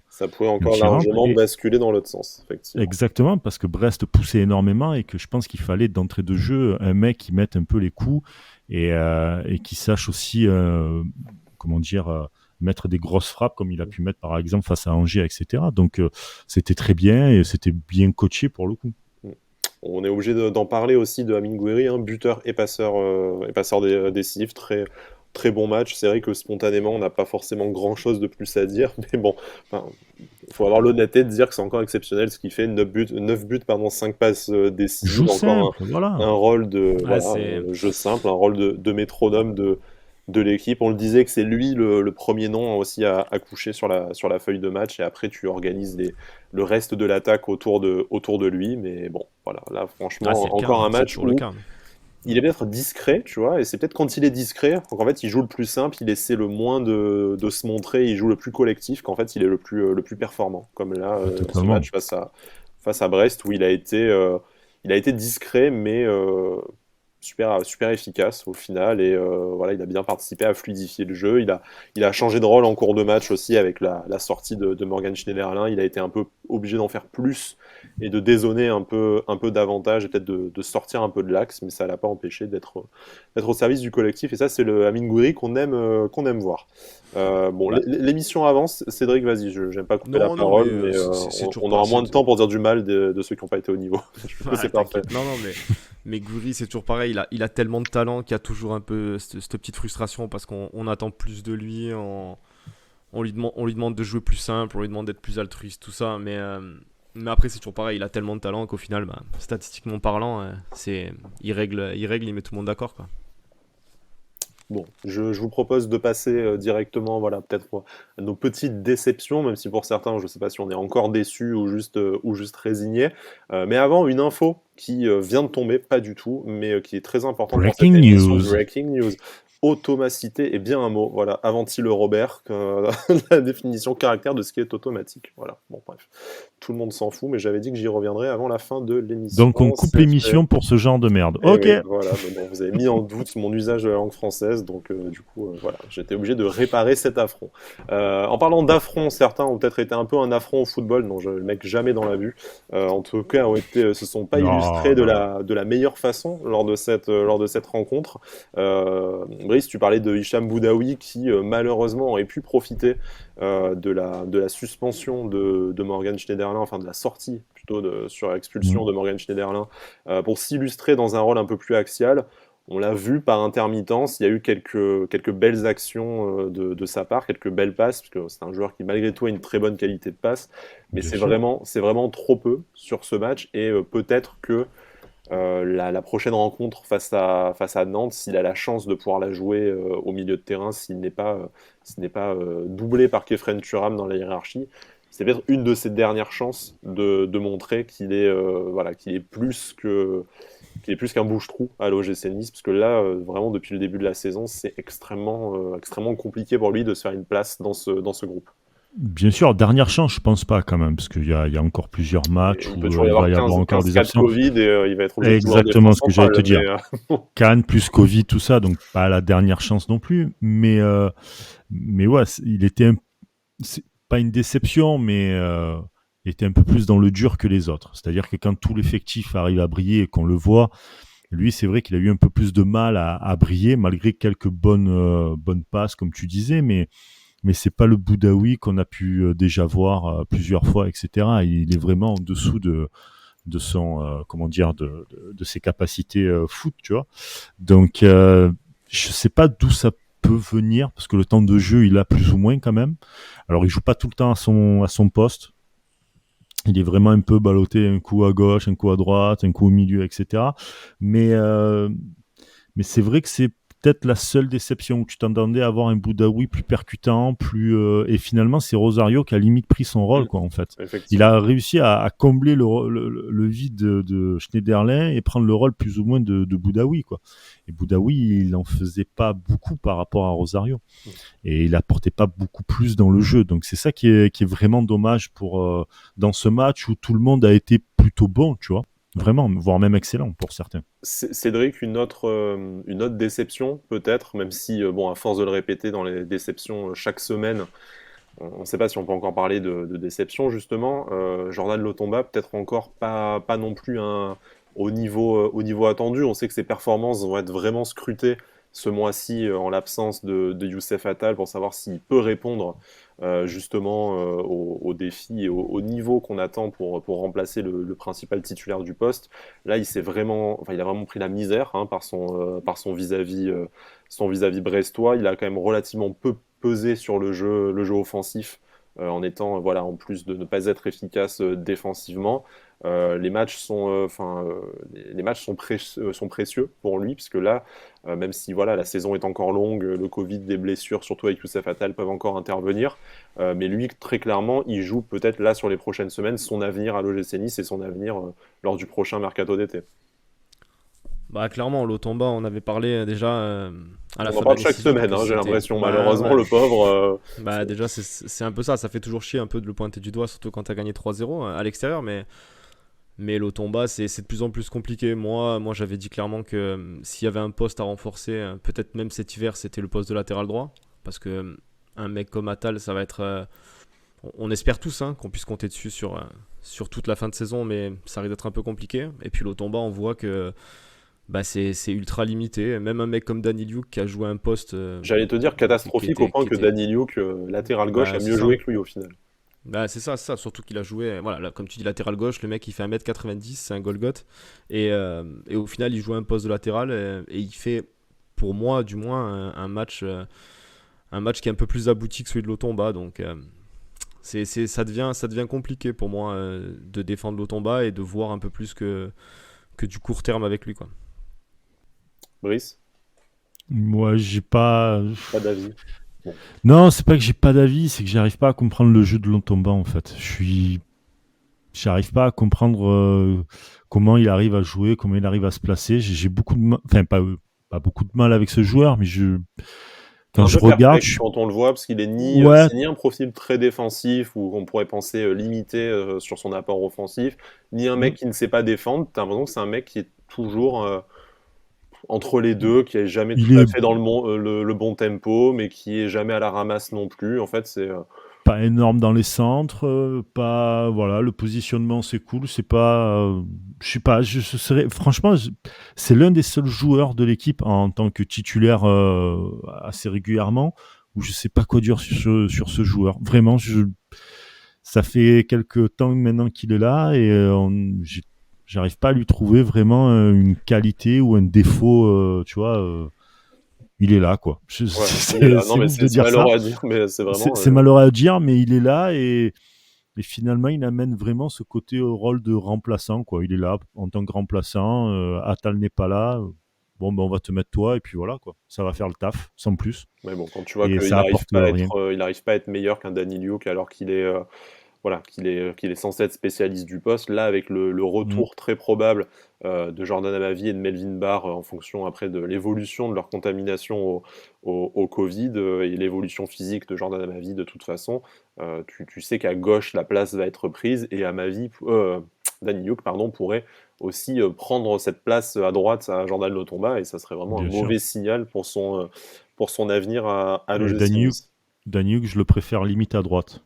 Ça pouvait quand encore il rentre. largement Et basculer dans l'autre sens, effectivement. exactement, parce que Brest poussait énormément et que je pense qu'il fallait d'entrée de jeu un mec qui mette un peu les coups et qui sache aussi, comment dire, mettre des grosses frappes comme il a pu mettre par exemple face à Angers, etc. Donc c'était très bien et c'était bien coaché pour le coup. Mhm. On est obligé d'en parler aussi de Amine Gouiri, hein, buteur et passeur décisif, très bon match. C'est vrai que spontanément, on n'a pas forcément grand-chose de plus à dire, mais bon, enfin, il faut avoir l'honnêteté de dire que c'est encore exceptionnel ce qu'il fait, 9 buts pardon, 5 passes décisives, Joue encore simple, voilà. un rôle de Ouais, voilà, c'est jeu simple, un rôle de métronome de l'équipe. On le disait que c'est lui le premier nom aussi à coucher sur la feuille de match, et après tu organises le reste de l'attaque autour de lui. Mais bon, voilà, là ah, c'est franchement, le cas, encore hein, un c'est match toujours le où cas. il est peut-être discret, tu vois, et c'est peut-être quand il est discret, qu'en fait il joue le plus simple, il essaie le moins de se montrer, il joue le plus collectif, qu'en fait il est le plus performant. Comme là, Ah, ce totalement. match face à Brest, où il a été discret, mais super efficace au final, et voilà, il a bien participé à fluidifier le jeu. Il a changé de rôle en cours de match aussi avec la sortie de Morgan Schneiderlin. Il a été un peu obligé d'en faire plus et de dézonner un peu davantage et peut-être de sortir un peu de l'axe, mais ça l'a pas empêché d'être au service du collectif. Et ça, c'est le Amine Gouiri qu'on aime voir. Bon, Bah, l'émission avance. Cédric, vas-y, j'aime pas couper la non, non, mais parole, mais c'est toujours on pas. aura moins de temps pour dire du mal de ceux qui n'ont pas été au niveau. Je trouve que c'est Ouais, parfait. t'inquiète. Non, non, mais Gouiri, c'est toujours pareil. Il a tellement de talent qu'il y a toujours un peu cette petite frustration parce qu'on attend plus de lui. On lui demande de jouer plus simple, on lui demande d'être plus altruiste, tout ça. Mais après, c'est toujours pareil. Il a tellement de talent qu'au final, bah, statistiquement parlant, il met tout le monde d'accord, quoi. Bon, je vous propose de passer directement, voilà, peut-être à nos petites déceptions, même si pour certains, je ne sais pas si on est encore déçu ou juste résigné. Mais avant, une info qui vient de tomber, pas du tout, mais qui est très importante pour cette Breaking émission. news. Breaking news. Automacité est bien un mot, voilà, avant-il le Robert, la définition caractère de ce qui est automatique. Voilà, bon, bref, tout le monde s'en fout, mais j'avais dit que j'y reviendrai avant la fin de l'émission. Donc on coupe C'est fait. l'émission pour ce genre de merde. Eh Ok. oui, voilà, mais bon, vous avez mis en doute mon usage de la langue française, donc du coup, voilà, j'étais obligé de réparer cet affront. En parlant d'affront, certains ont peut-être été un peu un affront au football, non, je le mec jamais dans la vue. En tout cas, se sont pas illustrés Non, non, non. de la meilleure façon lors de cette rencontre. Brice, tu parlais de Hicham Boudaoui qui malheureusement aurait pu profiter de la suspension de Morgan Schneiderlin, enfin de la sortie plutôt sur Mm. expulsion de Morgan Schneiderlin pour s'illustrer dans un rôle un peu plus axial. On l'a vu par intermittence, il y a eu quelques belles actions de sa part, quelques belles passes, parce que c'est un joueur qui malgré tout a une très bonne qualité de passe, mais Bien sûr. c'est vraiment trop peu sur ce match, et peut-être que la prochaine rencontre face à Nantes, s'il a la chance de pouvoir la jouer au milieu de terrain, s'il n'est pas doublé par Kefren Turam dans la hiérarchie, c'est peut-être une de ses dernières chances de montrer voilà, qu'il est plus qu'un bouche-trou à l'OGC Nice, parce que là, vraiment, depuis le début de la saison, c'est extrêmement compliqué pour lui de se faire une place dans ce groupe. Bien sûr, dernière chance, je pense pas quand même, parce qu'il y a encore plusieurs Et matchs il peut où toujours y il va avoir y avoir encore 15 des cas de absents. Covid et il va être obligé de jouer en Exactement défense ce que j'allais te centrale. dire. Cannes plus Covid, tout ça, donc pas la dernière chance non plus. Mais ouais, c'est pas une déception, mais il était un peu plus dans le dur que les autres. C'est-à-dire que quand tout l'effectif arrive à briller et qu'on le voit, lui, c'est vrai qu'il a eu un peu plus de mal à briller, malgré quelques bonnes passes, comme tu disais, mais c'est pas le Boudaoui qu'on a pu déjà voir plusieurs fois, etc. Il est vraiment en dessous de son comment dire de ses capacités foot, tu vois. Donc je sais pas d'où ça peut venir parce que le temps de jeu il a plus ou moins quand même. Alors il joue pas tout le temps à son poste. Il est vraiment un peu ballotté, un coup à gauche, un coup à droite, un coup au milieu, etc. Mais mais c'est vrai que c'est peut-être la seule déception où tu t'entendais à avoir un Boudaoui plus percutant, et finalement c'est Rosario qui a limite pris son rôle quoi en fait. Il Effectivement. a réussi à combler le vide de Schneiderlin et prendre le rôle plus ou moins de Boudaoui quoi. Et Boudaoui il en faisait pas beaucoup par rapport à Rosario et il apportait pas beaucoup plus dans le jeu. Donc c'est ça qui est vraiment dommage pour dans ce match où tout le monde a été plutôt bon, tu vois. Vraiment, voire même excellent pour certains. Cédric, une autre déception peut-être, même si, bon, à force de le répéter dans les déceptions chaque semaine, on ne sait pas si on peut encore parler de déception justement. Jordan Lotomba, peut-être encore pas non plus au niveau attendu. On sait que ses performances vont être vraiment scrutées ce mois-ci en l'absence de Youssef Attal pour savoir s'il peut répondre justement aux défis et au niveau qu'on attend pour remplacer le principal titulaire du poste. Là, il a vraiment pris la misère hein, par son vis-à-vis brestois. Il a quand même relativement peu pesé sur le jeu offensif en étant, voilà, en plus de ne pas être efficace défensivement. Les matchs sont précieux pour lui, puisque là, même si voilà, la saison est encore longue, le Covid, des blessures, surtout avec Youssef Attal, peuvent encore intervenir. Mais lui, très clairement, il joue peut-être là sur les prochaines semaines son avenir à l'OGC Nice et son avenir lors du prochain mercato d'été. Bah clairement, Lotomba, on avait parlé déjà à la On en fin de parle l'année chaque civile semaine, que hein, j'ai c'était... l'impression, Bah malheureusement, ouais, le pauvre. bah déjà c'est un peu ça, ça fait toujours chier un peu de le pointer du doigt, surtout quand t'as gagné 3-0 à l'extérieur, mais Lotomba c'est de plus en plus compliqué. Moi j'avais dit clairement que s'il y avait un poste à renforcer, peut-être même cet hiver, c'était le poste de latéral droit, parce que un mec comme Attal, ça va être... on espère tous hein, qu'on puisse compter dessus sur toute la fin de saison, mais ça risque d'être un peu compliqué. Et puis Lotomba, on voit que bah c'est ultra limité. Même un mec comme Danny Liuk qui a joué un poste J'allais te dire catastrophique au point qui que était Danny Liuk, latéral gauche, a bah c'est mieux ça. joué que lui au final. Bah c'est ça, surtout qu'il a joué, voilà, là, comme tu dis, latéral gauche, le mec il fait 1m90, c'est un Golgoth, et au final il joue un poste de latéral, et il fait, pour moi du moins, un match qui est un peu plus abouti que celui de Lotomba, donc ça devient compliqué pour moi de défendre Lotomba et de voir un peu plus que du court terme avec lui, quoi. Brice, Moi, j'ai pas. pas d'avis. Bon. Non, c'est pas que j'ai pas d'avis, c'est que j'arrive pas à comprendre le jeu de Lontomba en fait. J'arrive pas à comprendre comment il arrive à jouer, comment il arrive à se placer. J'ai beaucoup de mal, enfin pas beaucoup de mal avec ce joueur, mais quand Un je peu regarde, perplexe quand on le voit, parce qu'il est ouais, c'est ni un profil très défensif, ou on pourrait penser limité sur son apport offensif, ni un mec qui ne sait pas défendre. T'as l'impression que c'est un mec qui est toujours entre les deux, qui est jamais tout il à est fait dans le bon tempo, mais qui est jamais à la ramasse non plus. En fait, pas énorme dans les centres, pas voilà, le positionnement c'est cool, c'est pas, je sais pas, je serais franchement, c'est l'un des seuls joueurs de l'équipe en tant que titulaire assez régulièrement où je sais pas quoi dire sur ce joueur. Vraiment, ça fait quelques temps maintenant qu'il est là et J'arrive pas à lui trouver vraiment une qualité ou un défaut, tu vois. Il est là, quoi. Ouais, il est là. Non, C'est mais ouf de c'est dire ça. malheureux à dire, mais c'est vraiment. C'est malheureux à dire, mais il est là et finalement, il amène vraiment ce côté au rôle de remplaçant, quoi. Il est là en tant que remplaçant. Attal n'est pas là. Bon, ben, on va te mettre toi, et puis voilà, quoi. Ça va faire le taf, sans plus. Mais bon, quand tu vois Et qu'il ça n'arrive apporte pas à rien. être, il arrive pas à être meilleur qu'un Danny Luke alors qu'il est, voilà, qu'il est censé être spécialiste du poste. Là, avec le Mm, retour très probable de Jordan Amavi et de Melvin Barr en fonction après de l'évolution de leur contamination au Covid et l'évolution physique de Jordan Amavi de toute façon, tu sais qu'à gauche, la place va être prise et Amavi, Danny Luke, pardon, pourrait aussi prendre cette place à droite à Jordan Lotomba et ça serait vraiment un bien sûr. mauvais signal pour son avenir à Et l'OGC Nice. Danny je le préfère limite à droite,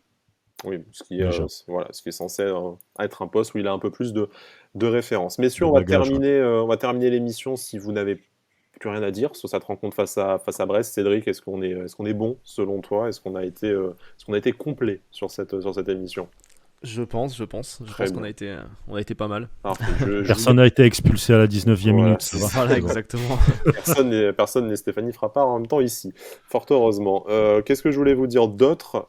Oui, déjà, voilà, ce qui est censé être un poste où il a un peu plus de références. Messieurs, de bagage. Ouais. on va terminer l'émission si vous n'avez plus rien à dire sur cette rencontre face à Brest. Cédric, est-ce qu'on est bon selon toi? Est-ce qu'on a été complet sur cette émission? Je Très pense bien. on a été pas mal. Parfait. Personne n'a été expulsé à la 19e Voilà, minute, ça va. Voilà, C'est bon. exactement. personne n'est Stéphanie Frappard en même temps ici, fort heureusement. Qu'est-ce que je voulais vous dire d'autre?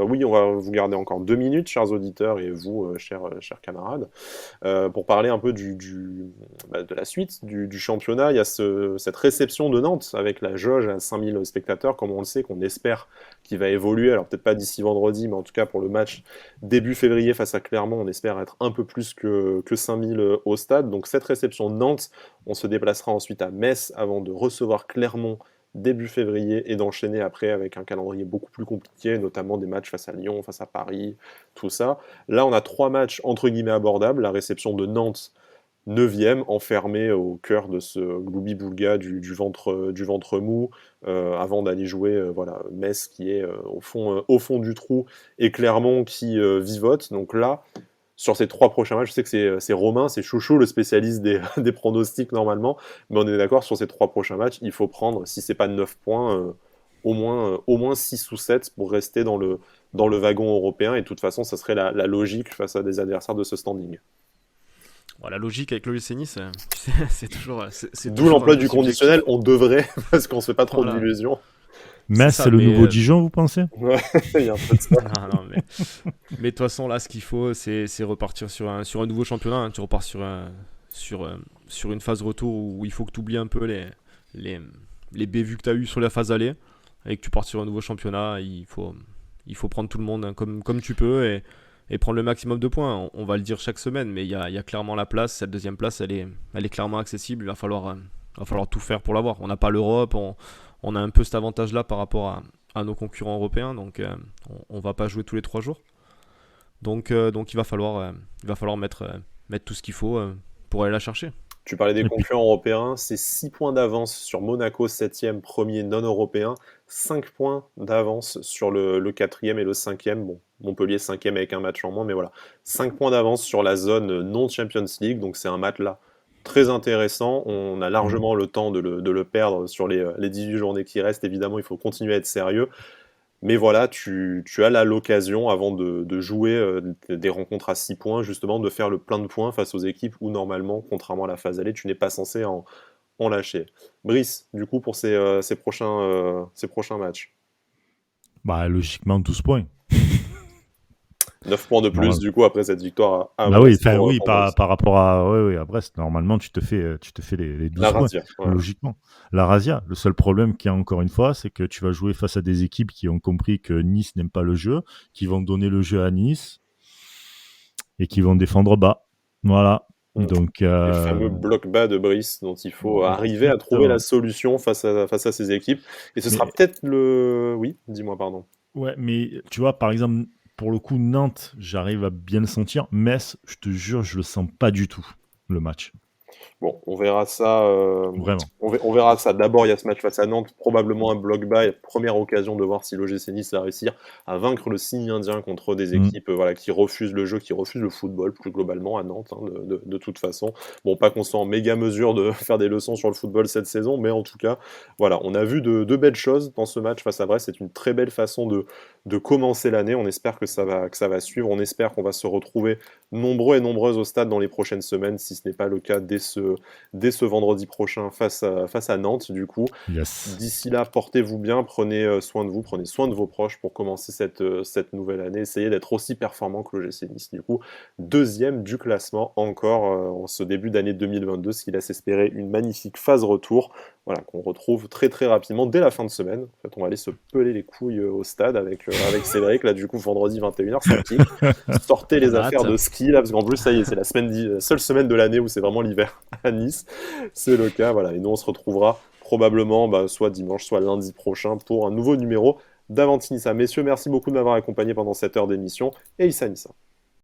Oui, on va vous garder encore 2 minutes, chers auditeurs, et vous, chers camarades. Pour parler un peu de la suite du championnat, il y a cette réception de Nantes avec la jauge à 5000 spectateurs, comme on le sait, qu'on espère qu'il va évoluer. Alors peut-être pas d'ici vendredi, mais en tout cas pour le match début février face à Clermont, on espère être un peu plus que 5000 au stade. Donc cette réception de Nantes, on se déplacera ensuite à Metz avant de recevoir Clermont début février et d'enchaîner après avec un calendrier beaucoup plus compliqué, notamment des matchs face à Lyon, face à Paris, tout ça. Là, on a 3 matchs entre guillemets abordables. La réception de Nantes, 9e, enfermé au cœur de ce gloubi-boulga du ventre mou, avant d'aller jouer voilà, Metz qui est au fond du trou et Clermont qui vivote. Donc là, sur ces 3 prochains matchs, je sais que c'est Romain, c'est Chouchou, le spécialiste des pronostics normalement, mais on est d'accord, sur ces 3 prochains matchs, il faut prendre, si c'est pas 9 points, au moins 6 ou 7 pour rester dans le wagon européen, et de toute façon, ça serait la logique face à des adversaires de ce standing. Bon, la logique avec l'OGC Nice, c'est D'où toujours un l'emploi peu du conditionnel, subjectif. on devrait, parce qu'on se fait pas trop Voilà, d'illusions. c'est Metz, ça, c'est le mais nouveau Dijon, vous pensez? Ouais, il y a un peu de ça. non, non, mais de toute façon, là, ce qu'il faut, c'est repartir sur un nouveau championnat, hein. Tu repars sur, sur une phase retour où il faut que tu oublies un peu les, les bévues que tu as eu sur la phase aller et que tu partes sur un nouveau championnat. Il faut prendre tout le monde, hein, comme tu peux et prendre le maximum de points. On va le dire chaque semaine, mais il y a clairement la place. Cette deuxième place, elle est clairement accessible. Va falloir tout faire pour l'avoir. On n'a pas l'Europe, on a un peu cet avantage-là par rapport à nos concurrents européens, donc on va pas jouer tous les 3 jours. Donc il va falloir mettre tout ce qu'il faut pour aller la chercher. Tu parlais des Et puis, concurrents européens, c'est 6 points d'avance sur Monaco, 7e, premier non européen, 5 points d'avance sur le 4e et le 5e. Bon, Montpellier 5e avec un match en moins, mais voilà. 5 points d'avance sur la zone non Champions League, donc c'est un match là très intéressant. On a mm. largement le temps de le perdre sur les 18 journées qui restent. Évidemment, il faut continuer à être sérieux. Mais voilà, tu as là l'occasion, avant de jouer des rencontres à 6 points, justement, de faire le plein de points face aux équipes où, normalement, contrairement à la phase allée, tu n'es pas censé en lâcher. Brice, du coup, pour ces prochains matchs, Bah, logiquement, 12 points. 9 points de plus, Normal. du coup, après cette victoire à Bah oui, Brest enfin, oui, pour Brice. par rapport à, ouais, ouais, à Brest, normalement, tu te fais les La 12 points, razzia, voilà. logiquement. La Razia, le seul problème qu'il y a encore une fois, c'est que tu vas jouer face à des équipes qui ont compris que Nice n'aime pas le jeu, qui vont donner le jeu à Nice et qui vont défendre bas. Voilà. Mm. Donc, Les fameux blocs bas de Brice dont il faut arriver à trouver la exactement. solution face à ces équipes. Et ce sera Mais, peut-être le... Oui, dis-moi, pardon. ouais, mais tu vois, par exemple, pour le coup, Nantes, j'arrive à bien le sentir. Metz, je te jure, je le sens pas du tout, le match. Bon, on verra ça. Vraiment. On verra ça. D'abord, il y a ce match face à Nantes, probablement un bloc bas. Et première occasion de voir si l'OGC Nice va réussir à vaincre le signe indien contre des Mm. équipes voilà, qui refusent le jeu, qui refusent le football plus globalement à Nantes, hein, de toute façon. Bon, pas qu'on soit en méga mesure de faire des leçons sur le football cette saison, mais en tout cas, voilà, on a vu de belles choses dans ce match face à Brest. C'est une très belle façon de commencer l'année. On espère que ça va suivre. On espère qu'on va se retrouver nombreux et nombreuses au stade dans les prochaines semaines, si ce n'est pas le cas dès ce vendredi prochain face à Nantes, du coup. Yes. D'ici là, portez-vous bien, prenez soin de vous, prenez soin de vos proches pour commencer cette nouvelle année. Essayez d'être aussi performant que l'OGC Nice. Du coup, deuxième du classement encore en ce début d'année 2022, ce qui laisse espérer une magnifique phase retour. Voilà, qu'on retrouve très très rapidement dès la fin de semaine. En fait, on va aller se peler les couilles au stade avec Cédric. Là, du coup, vendredi 21h, ça pique. Sortez les On a affaires hâte. de ski, là, parce qu'en plus, ça y est, c'est la seule semaine de l'année où c'est vraiment l'hiver à Nice. C'est le cas, voilà. Et nous, on se retrouvera probablement soit dimanche, soit lundi prochain pour un nouveau numéro d'Avanti Nissa. Messieurs, merci beaucoup de m'avoir accompagné pendant cette heure d'émission. Et Issa Nissa.